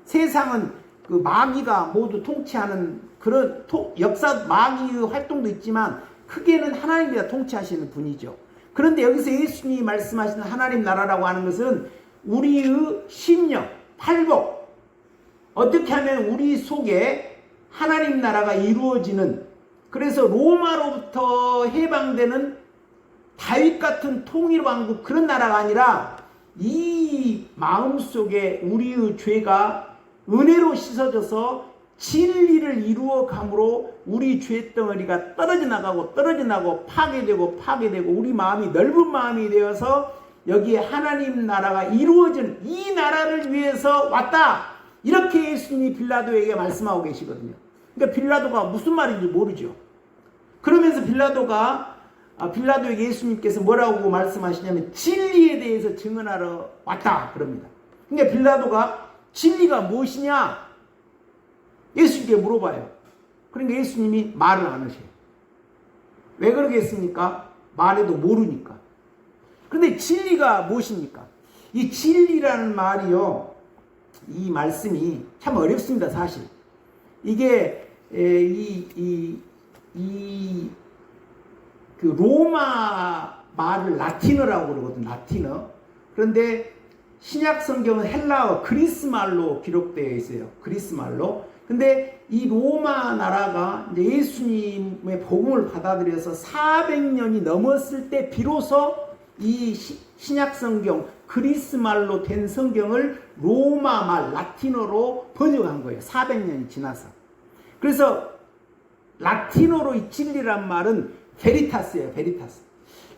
세상은 그 마귀가 모두 통치하는 그런 역사 마귀의 활동도 있지만 크게는 하나님이 통치하시는 분이죠. 그런데 여기서 예수님이 말씀하신 하나님 나라라고 하는 것은 우리의 심령, 팔복, 어떻게 하면 우리 속에 하나님 나라가 이루어지는, 그래서 로마로부터 해방되는 다윗 같은 통일왕국 그런 나라가 아니라 이 마음속에 우리의 죄가 은혜로 씻어져서 진리를 이루어감으로 우리 죄덩어리가 떨어져 나가고 파괴되고 우리 마음이 넓은 마음이 되어서 여기에 하나님 나라가 이루어진 이 나라를 위해서 왔다, 이렇게 예수님이 빌라도에게 말씀하고 계시거든요. 그러니까 빌라도가 무슨 말인지 모르죠. 그러면서 빌라도에게 예수님께서 뭐라고 말씀하시냐면 진리에 대해서 증언하러 왔다 그럽니다. 그러니까 빌라도가 진리가 무엇이냐 예수님께 물어봐요. 그러니까 예수님이 말을 안 하셔요. 왜 그러겠습니까? 말해도 모르니까. 그런데 진리가 무엇입니까? 이 진리라는 말이요, 이 말씀이 참 어렵습니다. 사실 이게 그 로마 말을 라틴어라고 그러거든요. 라틴어. 그런데 신약 성경은 헬라어 그리스 말로 기록되어 있어요. 그리스 말로. 근데 이 로마 나라가 이제 예수님의 복음을 받아들여서 400년이 넘었을 때 비로소 이 신약 성경 그리스 말로 된 성경을 로마 말 라틴어로 번역한 거예요. 400년이 지나서. 그래서 라틴어로 이 진리란 말은 베리타스예요. 베리타스.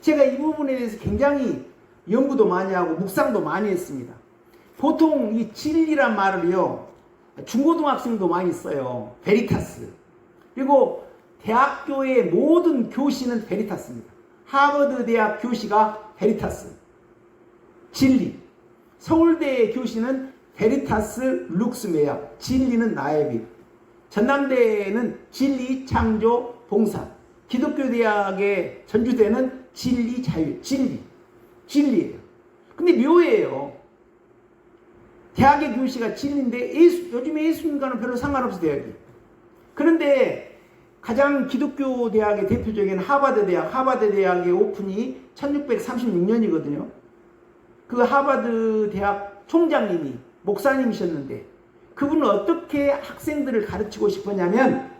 제가 이 부분에 대해서 굉장히 연구도 많이 하고 묵상도 많이 했습니다. 보통 이 진리란 말을요, 중고등학생도 많이 써요. 베리타스. 그리고 대학교의 모든 교시는 베리타스입니다. 하버드 대학 교시가 베리타스. 진리. 서울대의 교시는 베리타스 룩스메아. 진리는 나의 빛. 전남대는 진리 창조 봉사. 기독교 대학의 전주대는 진리 자유. 진리예요. 근데 묘해요. 대학의 교시가 진리인데 요즘에 예수님과는 별로 상관없어 대학이. 그런데 가장 기독교 대학의 대표적인 하버드 대학의 오픈이 1636년이거든요. 그 하버드 대학 총장님이 목사님이셨는데 그분은 어떻게 학생들을 가르치고 싶었냐면,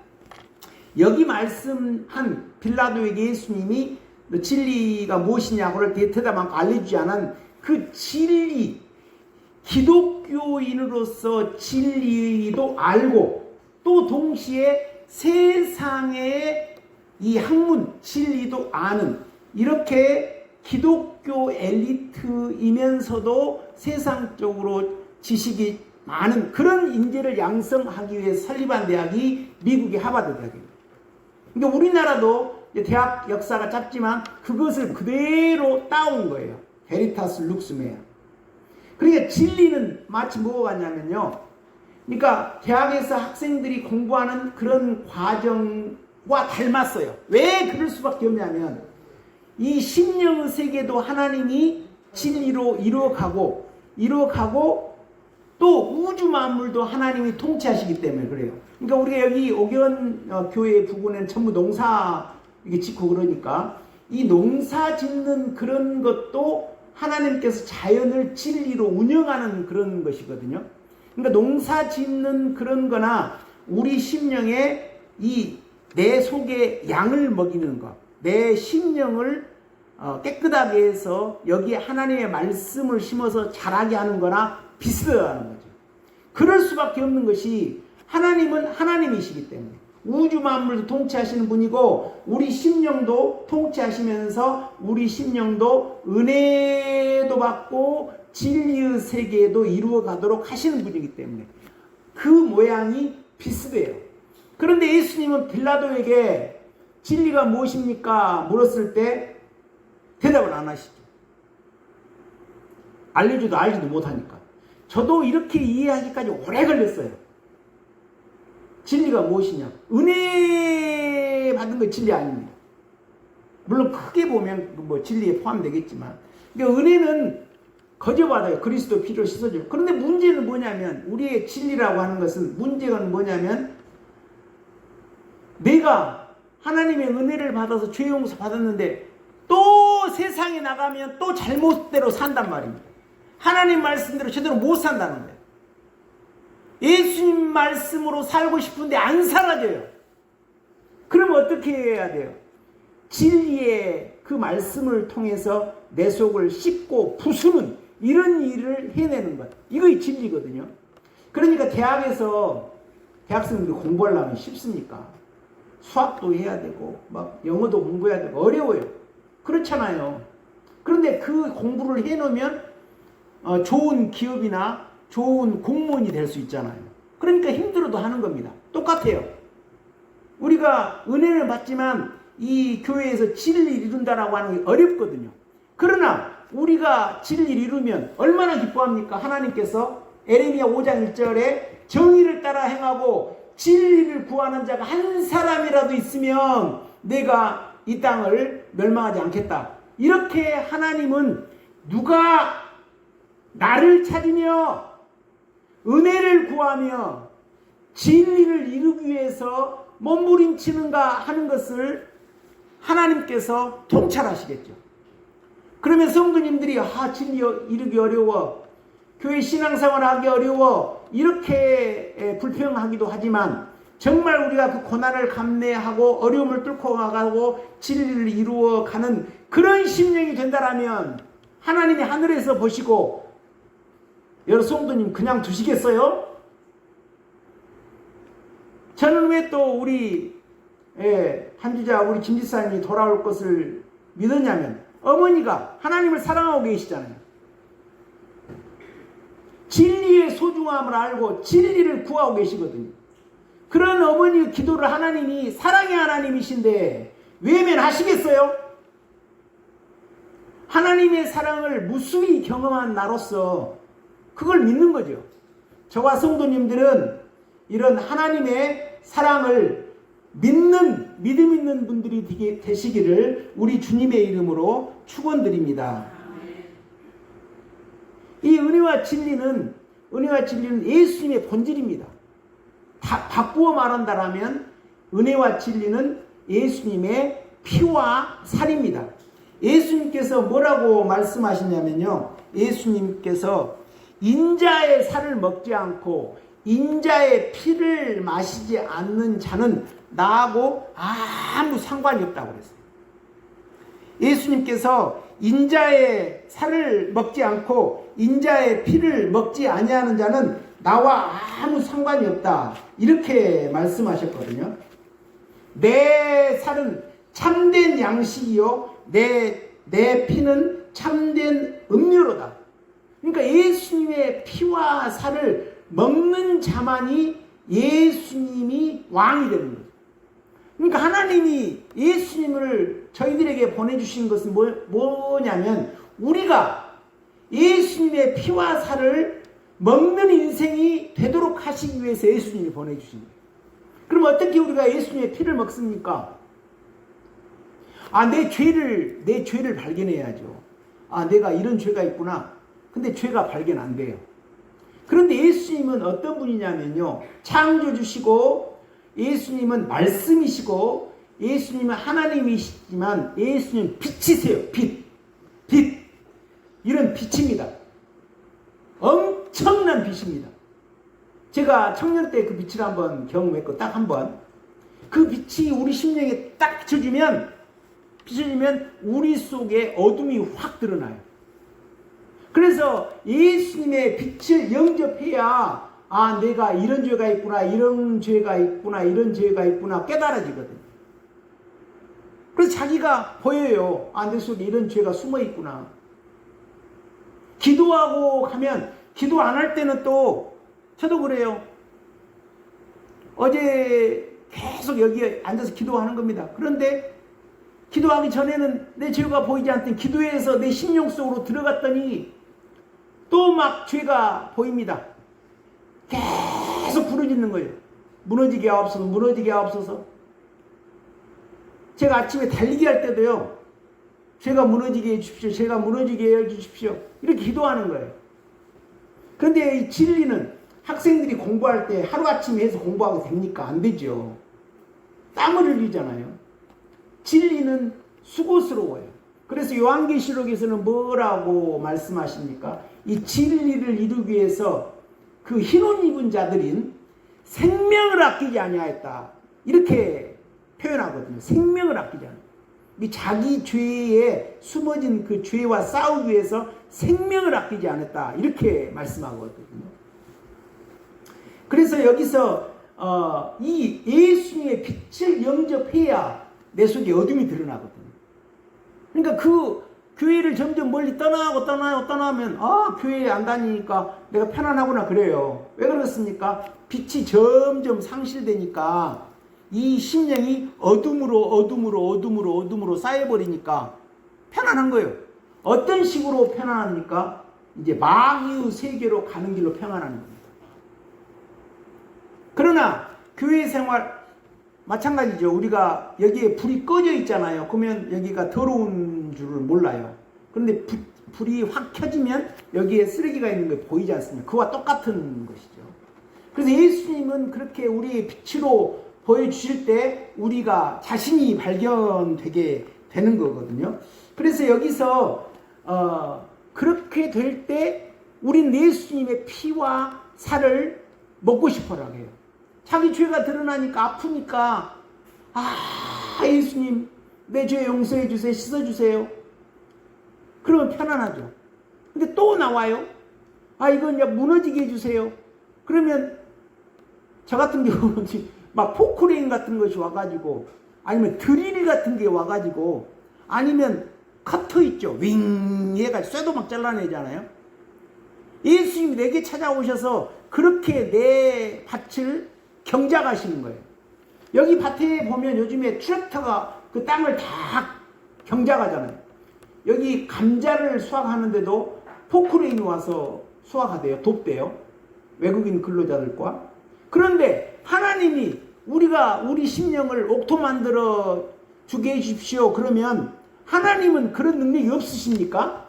여기 말씀한 빌라도에게 예수님이 너 진리가 무엇이냐고를 대답 않고 알려주지 않은 그 진리, 기독교인으로서 진리도 알고 또 동시에 세상의 이 학문 진리도 아는, 이렇게 기독교 엘리트이면서도 세상적으로 지식이 많은 그런 인재를 양성하기 위해 설립한 대학이 미국의 하버드 대학입니다. 그러니까 우리나라도 대학 역사가 짧지만 그것을 그대로 따온 거예요. 베리타스 룩스메아. 그러니까 진리는 마치 뭐가 같냐면요, 그러니까 대학에서 학생들이 공부하는 그런 과정과 닮았어요. 왜 그럴 수밖에 없냐면 이 심령의 세계도 하나님이 진리로 이루어가고 또 우주 만물도 하나님이 통치하시기 때문에 그래요. 그러니까 우리가 여기 옥연 교회 부근에는 전부 농사 이게 짓고 그러니까 이 농사 짓는 그런 것도 하나님께서 자연을 진리로 운영하는 그런 것이거든요. 그러니까 농사 짓는 그런 거나 우리 심령에 내 속에 양을 먹이는 것, 내 심령을 깨끗하게 해서 여기에 하나님의 말씀을 심어서 자라게 하는 거나 비슷하다는 거죠. 그럴 수밖에 없는 것이 하나님은 하나님이시기 때문에 우주 만물도 통치하시는 분이고 우리 심령도 통치하시면서 우리 심령도 은혜도 받고 진리의 세계에도 이루어 가도록 하시는 분이기 때문에 그 모양이 비슷해요. 그런데 예수님은 빌라도에게 진리가 무엇입니까? 물었을 때 대답을 안 하시죠. 알려줘도 알지도 못하니까. 저도 이렇게 이해하기까지 오래 걸렸어요. 진리가 무엇이냐? 은혜 받은 건 진리 아닙니다. 물론 크게 보면 뭐 진리에 포함되겠지만, 그러니까 은혜는 거저받아요. 그리스도 피로 씻어줘요. 그런데 문제는 뭐냐면, 우리의 진리라고 하는 것은 문제가 뭐냐면, 내가 하나님의 은혜를 받아서 죄 용서 받았는데 또 세상에 나가면 또 잘못대로 산단 말입니다. 하나님 말씀대로 제대로 못 산다는 거예요. 예수님 말씀으로 살고 싶은데 안 살아져요. 그럼 어떻게 해야 돼요? 진리의 그 말씀을 통해서 내 속을 씻고 부수는 이런 일을 해내는 것. 이거 진리거든요. 그러니까 대학에서 대학생들이 공부하려면 쉽습니까? 수학도 해야 되고 막 영어도 공부해야 되고 어려워요. 그렇잖아요. 그런데 그 공부를 해놓으면 좋은 기업이나 좋은 공무원이 될 수 있잖아요. 그러니까 힘들어도 하는 겁니다. 똑같아요. 우리가 은혜를 받지만 이 교회에서 진리를 이룬다라고 하는 게 어렵거든요. 그러나 우리가 진리를 이루면 얼마나 기뻐합니까? 하나님께서 에레미야 5장 1절에 정의를 따라 행하고 진리를 구하는 자가 한 사람이라도 있으면 내가 이 땅을 멸망하지 않겠다. 이렇게 하나님은 누가 나를 찾으며 은혜를 구하며 진리를 이루기 위해서 몸부림치는가 하는 것을 하나님께서 통찰하시겠죠. 그러면 성도님들이 진리 이루기 어려워, 교회 신앙생활 하기 어려워, 이렇게 불평하기도 하지만 정말 우리가 그 고난을 감내하고 어려움을 뚫고 나가고 진리를 이루어가는 그런 심령이 된다라면 하나님이 하늘에서 보시고 여러 성도님 그냥 두시겠어요? 저는 왜 또 우리 한주자 우리 김지사님이 돌아올 것을 믿었냐면 어머니가 하나님을 사랑하고 계시잖아요. 진리의 소중함을 알고 진리를 구하고 계시거든요. 그런 어머니의 기도를 하나님이 사랑의 하나님이신데 외면하시겠어요? 하나님의 사랑을 무수히 경험한 나로서 그걸 믿는 거죠. 저와 성도님들은 이런 하나님의 사랑을 믿는 믿음 있는 분들이 되시기를 우리 주님의 이름으로 축원드립니다. 이 은혜와 진리는 예수님의 본질입니다. 다 바꾸어 말한다라면 은혜와 진리는 예수님의 피와 살입니다. 예수님께서 뭐라고 말씀하시냐면요. 예수님께서 인자의 살을 먹지 않고 인자의 피를 마시지 않는 자는 나하고 아무 상관이 없다고 그랬어요. 예수님께서 인자의 살을 먹지 않고 인자의 피를 먹지 아니하는 자는 나와 아무 상관이 없다. 이렇게 말씀하셨거든요. 내 살은 참된 양식이요 내 피는 참된 음료로다. 그러니까 예수님의 피와 살을 먹는 자만이 예수님이 왕이 되는 거죠. 그러니까 하나님이 예수님을 저희들에게 보내주신 것은 뭐냐면 우리가 예수님의 피와 살을 먹는 인생이 되도록 하시기 위해서 예수님이 보내주신 거예요. 그럼 어떻게 우리가 예수님의 피를 먹습니까? 내 죄를 발견해야죠. 내가 이런 죄가 있구나. 근데 죄가 발견 안 돼요. 그런데 예수님은 어떤 분이냐면요. 창조주시고 예수님은 말씀이시고 예수님은 하나님이시지만 예수님은 빛이세요. 빛. 이런 빛입니다. 엄청난 빛입니다. 제가 청년 때 그 빛을 한번 경험했고 딱 한 번. 그 빛이 우리 심령에 딱 비춰지면 우리 속에 어둠이 확 드러나요. 그래서 예수님의 빛을 영접해야 내가 이런 죄가 있구나, 이런 죄가 있구나, 이런 죄가 있구나 깨달아지거든요. 그래서 자기가 보여요. 내 속에 이런 죄가 숨어 있구나. 기도하고 가면 기도 안 할 때는 또 저도 그래요. 어제 계속 여기에 앉아서 기도하는 겁니다. 그런데 기도하기 전에는 내 죄가 보이지 않더니 기도해서 내 심령 속으로 들어갔더니 또 막 죄가 보입니다. 계속 부르짖는 거예요. 무너지게 하옵소서, 무너지게 하옵소서. 제가 아침에 달리기 할 때도요. 죄가 무너지게 해주십시오. 죄가 무너지게 해주십시오. 이렇게 기도하는 거예요. 그런데 이 진리는 학생들이 공부할 때 하루아침에 해서 공부하고 됩니까? 안 되죠. 땀을 흘리잖아요. 진리는 수고스러워요. 그래서 요한계시록에서는 뭐라고 말씀하십니까? 이 진리를 이루기 위해서 그 흰옷 입은 자들인 생명을 아끼지 아니하였다. 이렇게 표현하거든요. 생명을 아끼지 않아. 이 자기 죄에 숨어진 그 죄와 싸우기 위해서 생명을 아끼지 않았다. 이렇게 말씀하거든요. 그래서 여기서 이 예수님의 빛을 영접해야 내 속에 어둠이 드러나거든요. 그러니까 그 교회를 점점 멀리 떠나면 교회에 안 다니니까 내가 편안하구나 그래요. 왜 그렇습니까? 빛이 점점 상실되니까 이 심령이 어둠으로 쌓여버리니까 편안한 거예요. 어떤 식으로 편안합니까? 이제 망유 세계로 가는 길로 평안하는 겁니다. 그러나 교회 생활 마찬가지죠. 우리가 여기에 불이 꺼져 있잖아요. 그러면 여기가 더러운 줄을 몰라요. 그런데 불이 확 켜지면 여기에 쓰레기가 있는 게 보이지 않습니까? 그와 똑같은 것이죠. 그래서 예수님은 그렇게 우리의 빛으로 보여주실 때 우리가 자신이 발견되게 되는 거거든요. 그래서 여기서 그렇게 될 때 우린 예수님의 피와 살을 먹고 싶어라 해요. 자기 죄가 드러나니까 아프니까 예수님 내 죄 용서해 주세요. 씻어주세요. 그러면 편안하죠. 근데 또 나와요. 이건 이제 무너지게 해주세요. 그러면 저 같은 경우는 막 포크레인 같은 것이 와가지고 아니면 드릴 같은 게 와가지고 아니면 커터 있죠. 윙 해가지고 쇠도 막 잘라내잖아요. 예수님이 내게 찾아오셔서 그렇게 내 밭을 경작하시는 거예요. 여기 밭에 보면 요즘에 트랙터가 그 땅을 다 경작하잖아요. 여기 감자를 수확하는데도 포크레인이 와서 수확하대요. 돕대요. 외국인 근로자들과. 그런데 하나님이 우리 심령을 옥토 만들어 주게 해주십시오. 그러면 하나님은 그런 능력이 없으십니까?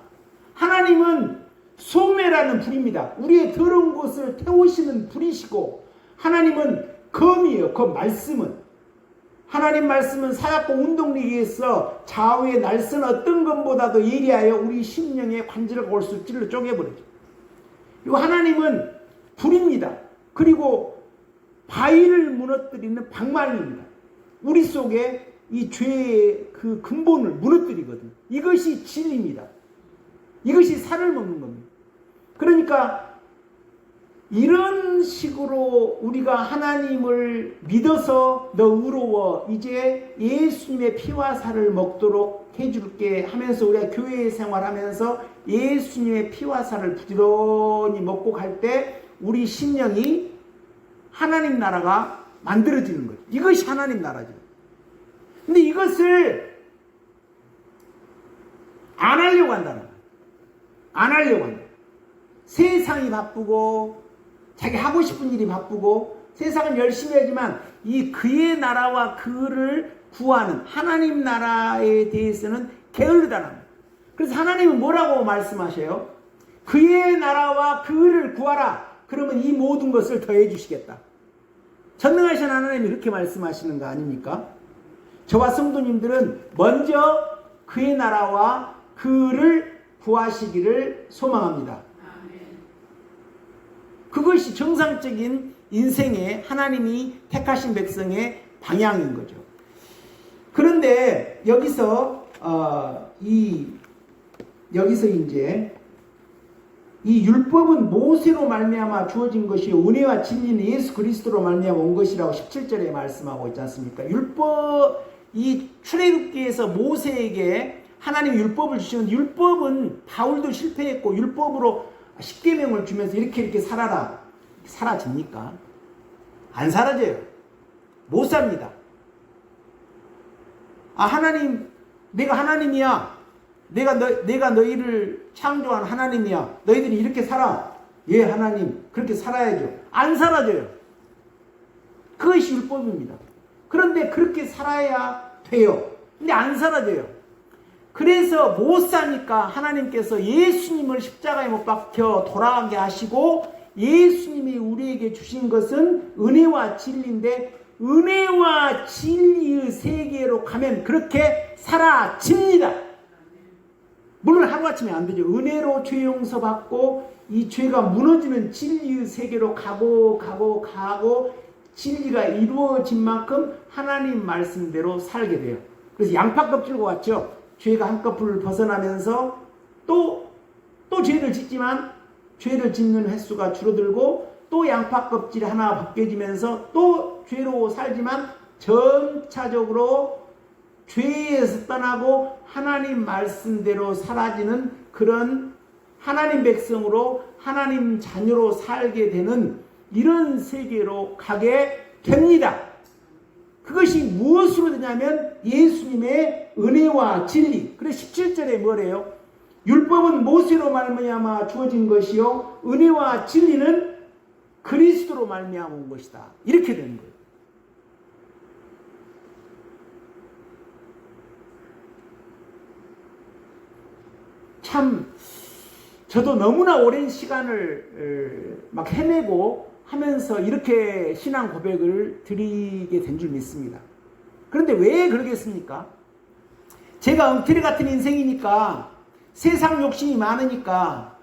하나님은 소매라는 불입니다. 우리의 더러운 것을 태우시는 불이시고 하나님은 검이에요. 검 말씀은. 하나님 말씀은 사약고 운동리기에서 좌우의 날선 어떤 검보다도 예리하여 우리 심령의 관절을 골수 찔러 쪼개버리죠. 그리고 하나님은 불입니다. 그리고 바위를 무너뜨리는 방망이입니다. 우리 속에 이 죄의 그 근본을 무너뜨리거든요. 이것이 진리입니다. 이것이 살을 먹는 겁니다. 그러니까 이런 식으로 우리가 하나님을 믿어서 너 의로워 이제 예수님의 피와 살을 먹도록 해줄게 하면서 우리가 교회 생활하면서 예수님의 피와 살을 부지런히 먹고 갈 때 우리 심령이 하나님 나라가 만들어지는 거예요. 이것이 하나님 나라죠. 근데 이것을 안 하려고 한다는 거예요. 안 하려고 한다. 세상이 바쁘고 자기 하고 싶은 일이 바쁘고 세상은 열심히 하지만 이 그의 나라와 그를 구하는 하나님 나라에 대해서는 게을르다는 거예요. 그래서 하나님은 뭐라고 말씀하셔요? 그의 나라와 그를 구하라. 그러면 이 모든 것을 더해 주시겠다. 전능하신 하나님이 이렇게 말씀하시는 거 아닙니까? 저와 성도님들은 먼저 그의 나라와 그를 구하시기를 소망합니다. 그것이 정상적인 인생의 하나님이 택하신 백성의 방향인 거죠. 그런데 여기서 이제 이 율법은 모세로 말미암아 주어진 것이 은혜와 진리는 예수 그리스도로 말미암아 온 것이라고 17절에 말씀하고 있지 않습니까? 율법 이 출애굽기에서 모세에게 하나님이 율법을 주시는데 율법은 바울도 실패했고 율법으로 십계명을 주면서 이렇게 살아라. 사라집니까? 안 사라져요. 못 삽니다. 하나님, 내가 하나님이야. 내가 너희를 창조한 하나님이야. 너희들이 이렇게 살아. 예, 하나님. 그렇게 살아야죠. 안 사라져요. 그것이 율법입니다. 그런데 그렇게 살아야 돼요. 근데 안 사라져요. 그래서 못 사니까 하나님께서 예수님을 십자가에 못 박혀 돌아가게 하시고 예수님이 우리에게 주신 것은 은혜와 진리인데 은혜와 진리의 세계로 가면 그렇게 사라집니다. 물론 하루아침에 안 되죠. 은혜로 죄 용서받고 이 죄가 무너지는 진리의 세계로 가고 진리가 이루어진 만큼 하나님 말씀대로 살게 돼요. 그래서 양파 껍질과 같죠. 죄가 한꺼풀 벗어나면서 또 죄를 짓지만 죄를 짓는 횟수가 줄어들고 또 양파 껍질이 하나 벗겨지면서 또 죄로 살지만 점차적으로 죄에서 떠나고 하나님 말씀대로 사라지는 그런 하나님 백성으로 하나님 자녀로 살게 되는 이런 세계로 가게 됩니다. 그것이 무엇으로 되냐면 예수님의 은혜와 진리. 그래서 17절에 뭐래요? 율법은 모세로 말미암아 주어진 것이요 은혜와 진리는 그리스도로 말미암아 온 것이다. 이렇게 되는 거예요. 참 저도 너무나 오랜 시간을 막 헤매고 하면서 이렇게 신앙 고백을 드리게 된 줄 믿습니다. 그런데 왜 그러겠습니까? 제가 엉터리 같은 인생이니까 세상 욕심이 많으니까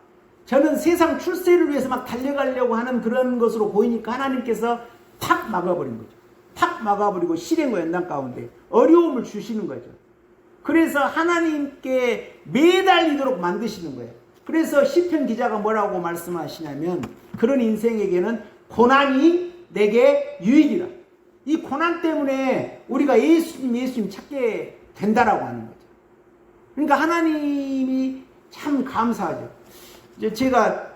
저는 세상 출세를 위해서 막 달려가려고 하는 그런 것으로 보이니까 하나님께서 탁 막아버린 거죠. 탁 막아버리고 실행과 연단 가운데 어려움을 주시는 거죠. 그래서 하나님께 매달리도록 만드시는 거예요. 그래서 시편 기자가 뭐라고 말씀하시냐면 그런 인생에게는 고난이 내게 유익이다. 이 고난 때문에 우리가 예수님 찾게 된다라고 하는 거죠. 그러니까 하나님이 참 감사하죠. 제가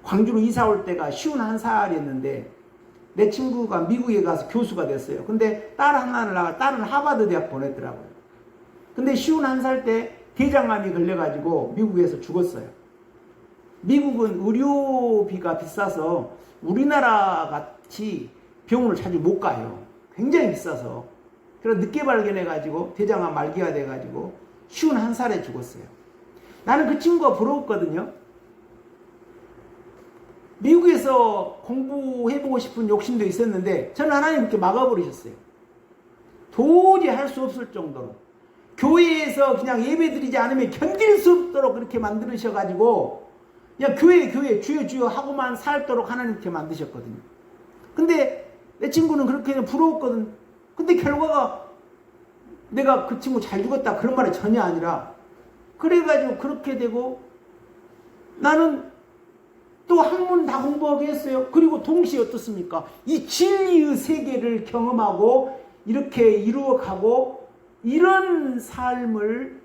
광주로 이사 올 때가 51살이었는데 내 친구가 미국에 가서 교수가 됐어요. 근데 딸 하나를 낳아 딸은 하버드 대학 보냈더라고요. 근데 51살 때 대장암이 걸려가지고 미국에서 죽었어요. 미국은 의료비가 비싸서 우리나라 같이 병원을 자주 못 가요. 굉장히 비싸서. 그래서 늦게 발견해가지고 대장암 말기가 돼가지고 51살에 죽었어요. 나는 그 친구가 부러웠거든요. 미국에서 공부해보고 싶은 욕심도 있었는데 저는 하나님께 막아버리셨어요. 도저히 할 수 없을 정도로. 교회에서 그냥 예배드리지 않으면 견딜 수 없도록 그렇게 만드셔가지고 그냥 교회 주여 하고만 살도록 하나님께 만드셨거든요. 근데 내 친구는 그렇게 부러웠거든. 근데 결과가 내가 그 친구 잘 죽었다 그런 말이 전혀 아니라 그래가지고 그렇게 되고 나는 또 학문 다 공부하게 했어요. 그리고 동시에 어떻습니까? 이 진리의 세계를 경험하고 이렇게 이루어가고 이런 삶을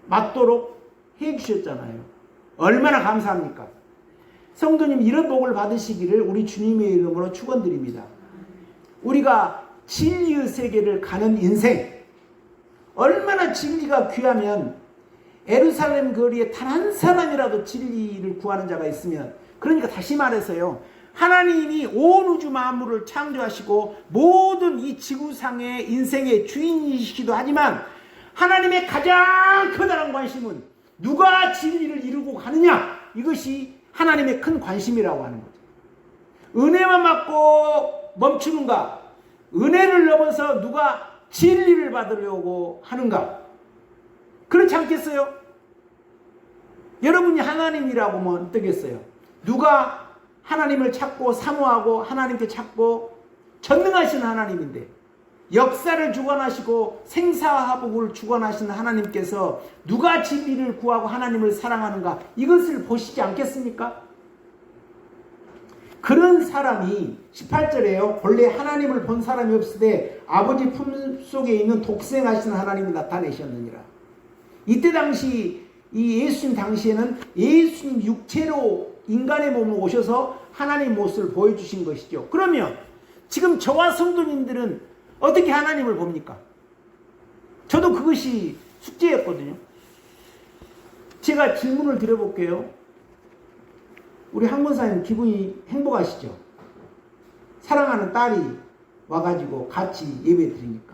맞도록 해주셨잖아요. 얼마나 감사합니까? 성도님 이런 복을 받으시기를 우리 주님의 이름으로 축원드립니다. 우리가 진리의 세계를 가는 인생, 얼마나 진리가 귀하면 예루살렘 거리에 단 한 사람이라도 진리를 구하는 자가 있으면, 그러니까 다시 말해서요, 하나님이 온 우주 만물을 창조하시고 모든 이 지구상의 인생의 주인이시기도 하지만 하나님의 가장 커다란 관심은 누가 진리를 이루고 가느냐, 이것이 하나님의 큰 관심이라고 하는 거죠. 은혜만 받고 멈추는가, 은혜를 넘어서 누가 진리를 받으려고 하는가. 그렇지 않겠어요? 여러분이 하나님이라고 하면 어떻겠어요? 누가 하나님을 찾고 사모하고 하나님께 찾고 전능하신 하나님인데, 역사를 주관하시고 생사화복을 주관하시는 하나님께서 누가 진리를 구하고 하나님을 사랑하는가, 이것을 보시지 않겠습니까? 그런 사람이 18절에요. 본래 하나님을 본 사람이 없으되 아버지 품속에 있는 독생하신 하나님이 나타내셨느니라. 이때 당시 이 예수님 당시에는 예수님 육체로 인간의 몸으로 오셔서 하나님 모습을 보여주신 것이죠. 그러면 지금 저와 성도님들은 어떻게 하나님을 봅니까? 저도 그것이 숙제였거든요. 제가 질문을 드려볼게요. 우리 한권사님 기분이 행복하시죠? 사랑하는 딸이 와가지고 같이 예배 드리니까.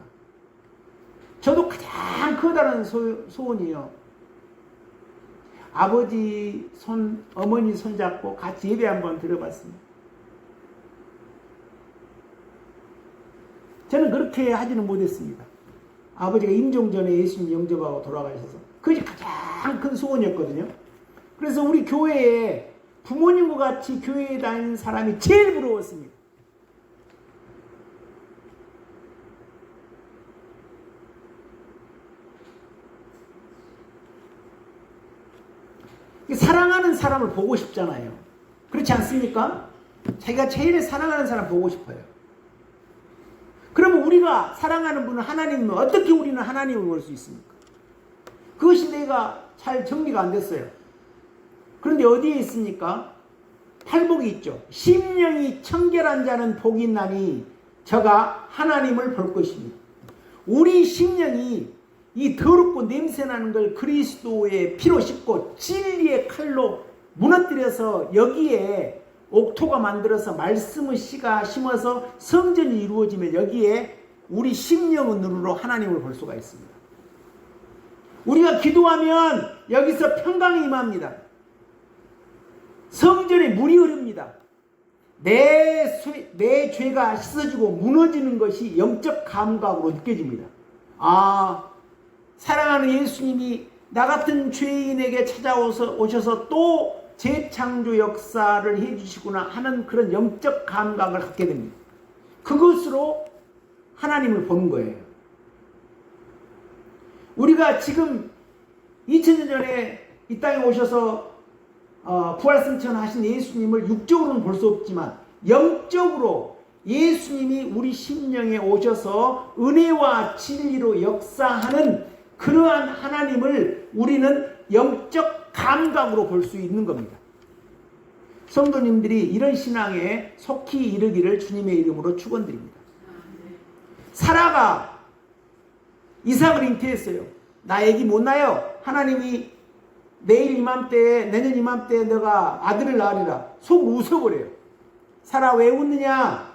저도 가장 커다란 소원이에요. 아버지 손, 어머니 손 잡고 같이 예배 한번 드려봤습니다. 저는 그렇게 하지는 못했습니다. 아버지가 임종 전에 예수님 영접하고 돌아가셔서 그것이 가장 큰 소원이었거든요. 그래서 우리 교회에 부모님과 같이 교회에 다니는 사람이 제일 부러웠습니다. 사랑하는 사람을 보고 싶잖아요. 그렇지 않습니까? 자기가 제일 사랑하는 사람 보고 싶어요. 그러면 우리가 사랑하는 분은 하나님이면 어떻게 우리는 하나님을 볼 수 있습니까? 그것이 내가 잘 정리가 안 됐어요. 그런데 어디에 있습니까? 팔복이 있죠. 심령이 청결한 자는 복이 있나니 저가 하나님을 볼 것입니다. 우리 심령이 이 더럽고 냄새나는 걸 그리스도의 피로 씻고 진리의 칼로 무너뜨려서 여기에 옥토가 만들어서 말씀의 씨가 심어서 성전이 이루어지면 여기에 우리 심령의 눈으로 하나님을 볼 수가 있습니다. 우리가 기도하면 여기서 평강이 임합니다. 성전에 물이 흐릅니다. 내 죄가 씻어지고 무너지는 것이 영적 감각으로 느껴집니다. 아, 사랑하는 예수님이 나 같은 죄인에게 찾아오셔서 또 재창조 역사를 해주시구나 하는 그런 영적 감각을 갖게 됩니다. 그것으로 하나님을 보는 거예요. 우리가 지금 2000년 전에 이 땅에 오셔서 부활승천하신 예수님을 육적으로는 볼 수 없지만 영적으로 예수님이 우리 심령에 오셔서 은혜와 진리로 역사하는 그러한 하나님을 우리는 영적 감각으로 볼 수 있는 겁니다. 성도님들이 이런 신앙에 속히 이르기를 주님의 이름으로 축원드립니다. 사라가 이삭을 잉태했어요. 나 애기 못 낳아요. 하나님이 내일 이맘때에, 내년 이맘때에 너가 아들을 낳으리라. 속으로 웃어버려요. 사라 왜 웃느냐?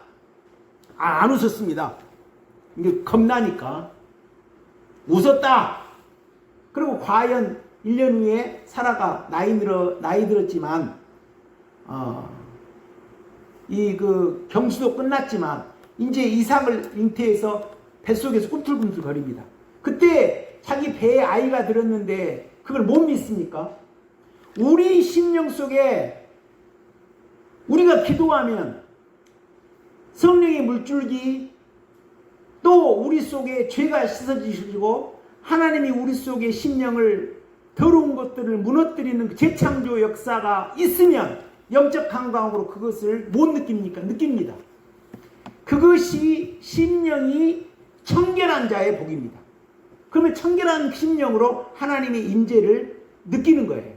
안 웃었습니다. 이게 겁나니까. 웃었다. 그리고 과연 1년 후에 사라가 나이 들었지만, 경수도 끝났지만, 이제 이삭을 잉태해서 뱃속에서 꿈틀꿈틀 거립니다. 그때 자기 배에 아이가 들었는데, 그걸 못 믿습니까? 우리 심령 속에 우리가 기도하면 성령의 물줄기 또 우리 속에 죄가 씻어지시고 하나님이 우리 속에 심령을 더러운 것들을 무너뜨리는 재창조 역사가 있으면 영적 감각으로 그것을 못 느낍니까? 느낍니다. 그것이 심령이 청결한 자의 복입니다. 그러면 청결한 심령으로 하나님의 임재를 느끼는 거예요.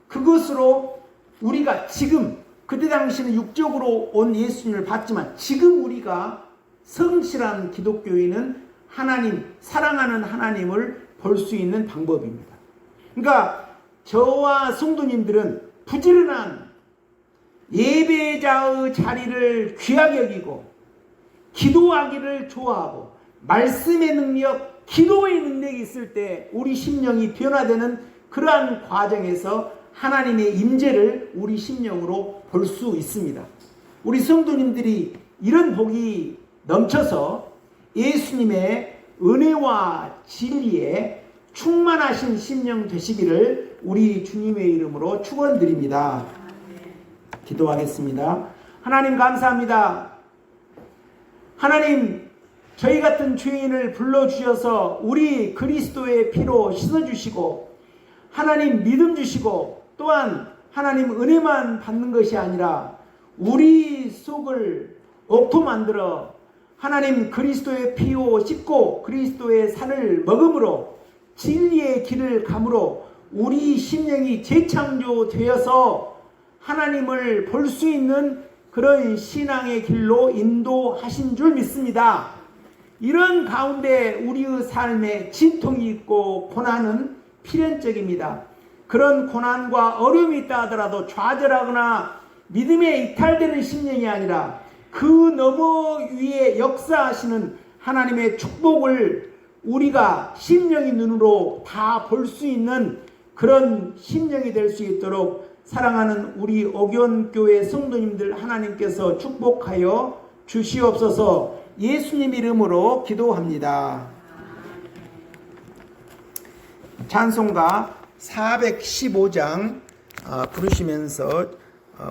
그것으로 우리가 지금 그때 당시는 육적으로 온 예수님을 봤지만 지금 우리가 성실한 기독교인은 하나님, 사랑하는 하나님을 볼 수 있는 방법입니다. 그러니까 저와 성도님들은 부지런한 예배자의 자리를 귀하게 여기고 기도하기를 좋아하고 말씀의 능력, 기도의 능력이 있을 때 우리 심령이 변화되는 그러한 과정에서 하나님의 임재를 우리 심령으로 볼 수 있습니다. 우리 성도님들이 이런 복이 넘쳐서 예수님의 은혜와 진리에 충만하신 심령 되시기를 우리 주님의 이름으로 축원드립니다. 기도하겠습니다. 하나님 감사합니다. 하나님, 저희 같은 죄인을 불러주셔서 우리 그리스도의 피로 씻어주시고 하나님 믿음 주시고 또한 하나님 은혜만 받는 것이 아니라 우리 속을 옥토 만들어 하나님 그리스도의 피로 씻고 그리스도의 살을 먹음으로 진리의 길을 감으로 우리 심령이 재창조되어서 하나님을 볼 수 있는 그런 신앙의 길로 인도하신 줄 믿습니다. 이런 가운데 우리의 삶에 진통이 있고 고난은 필연적입니다. 그런 고난과 어려움이 있다 하더라도 좌절하거나 믿음에 이탈되는 심령이 아니라 그 너머 위에 역사하시는 하나님의 축복을 우리가 심령의 눈으로 다 볼 수 있는 그런 심령이 될 수 있도록 사랑하는 우리 옥연교회 성도님들 하나님께서 축복하여 주시옵소서. 예수님 이름으로 기도합니다. 찬송가 415장 부르시면서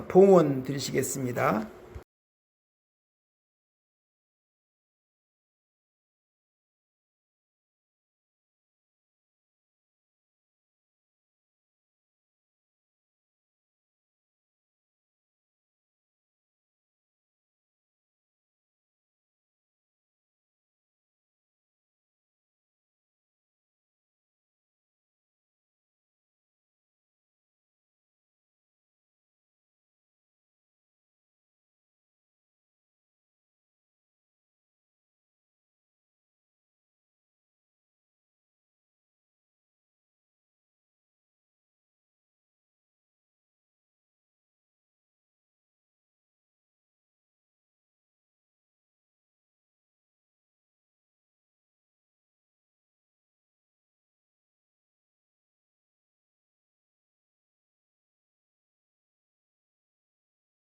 봉헌 드리시겠습니다.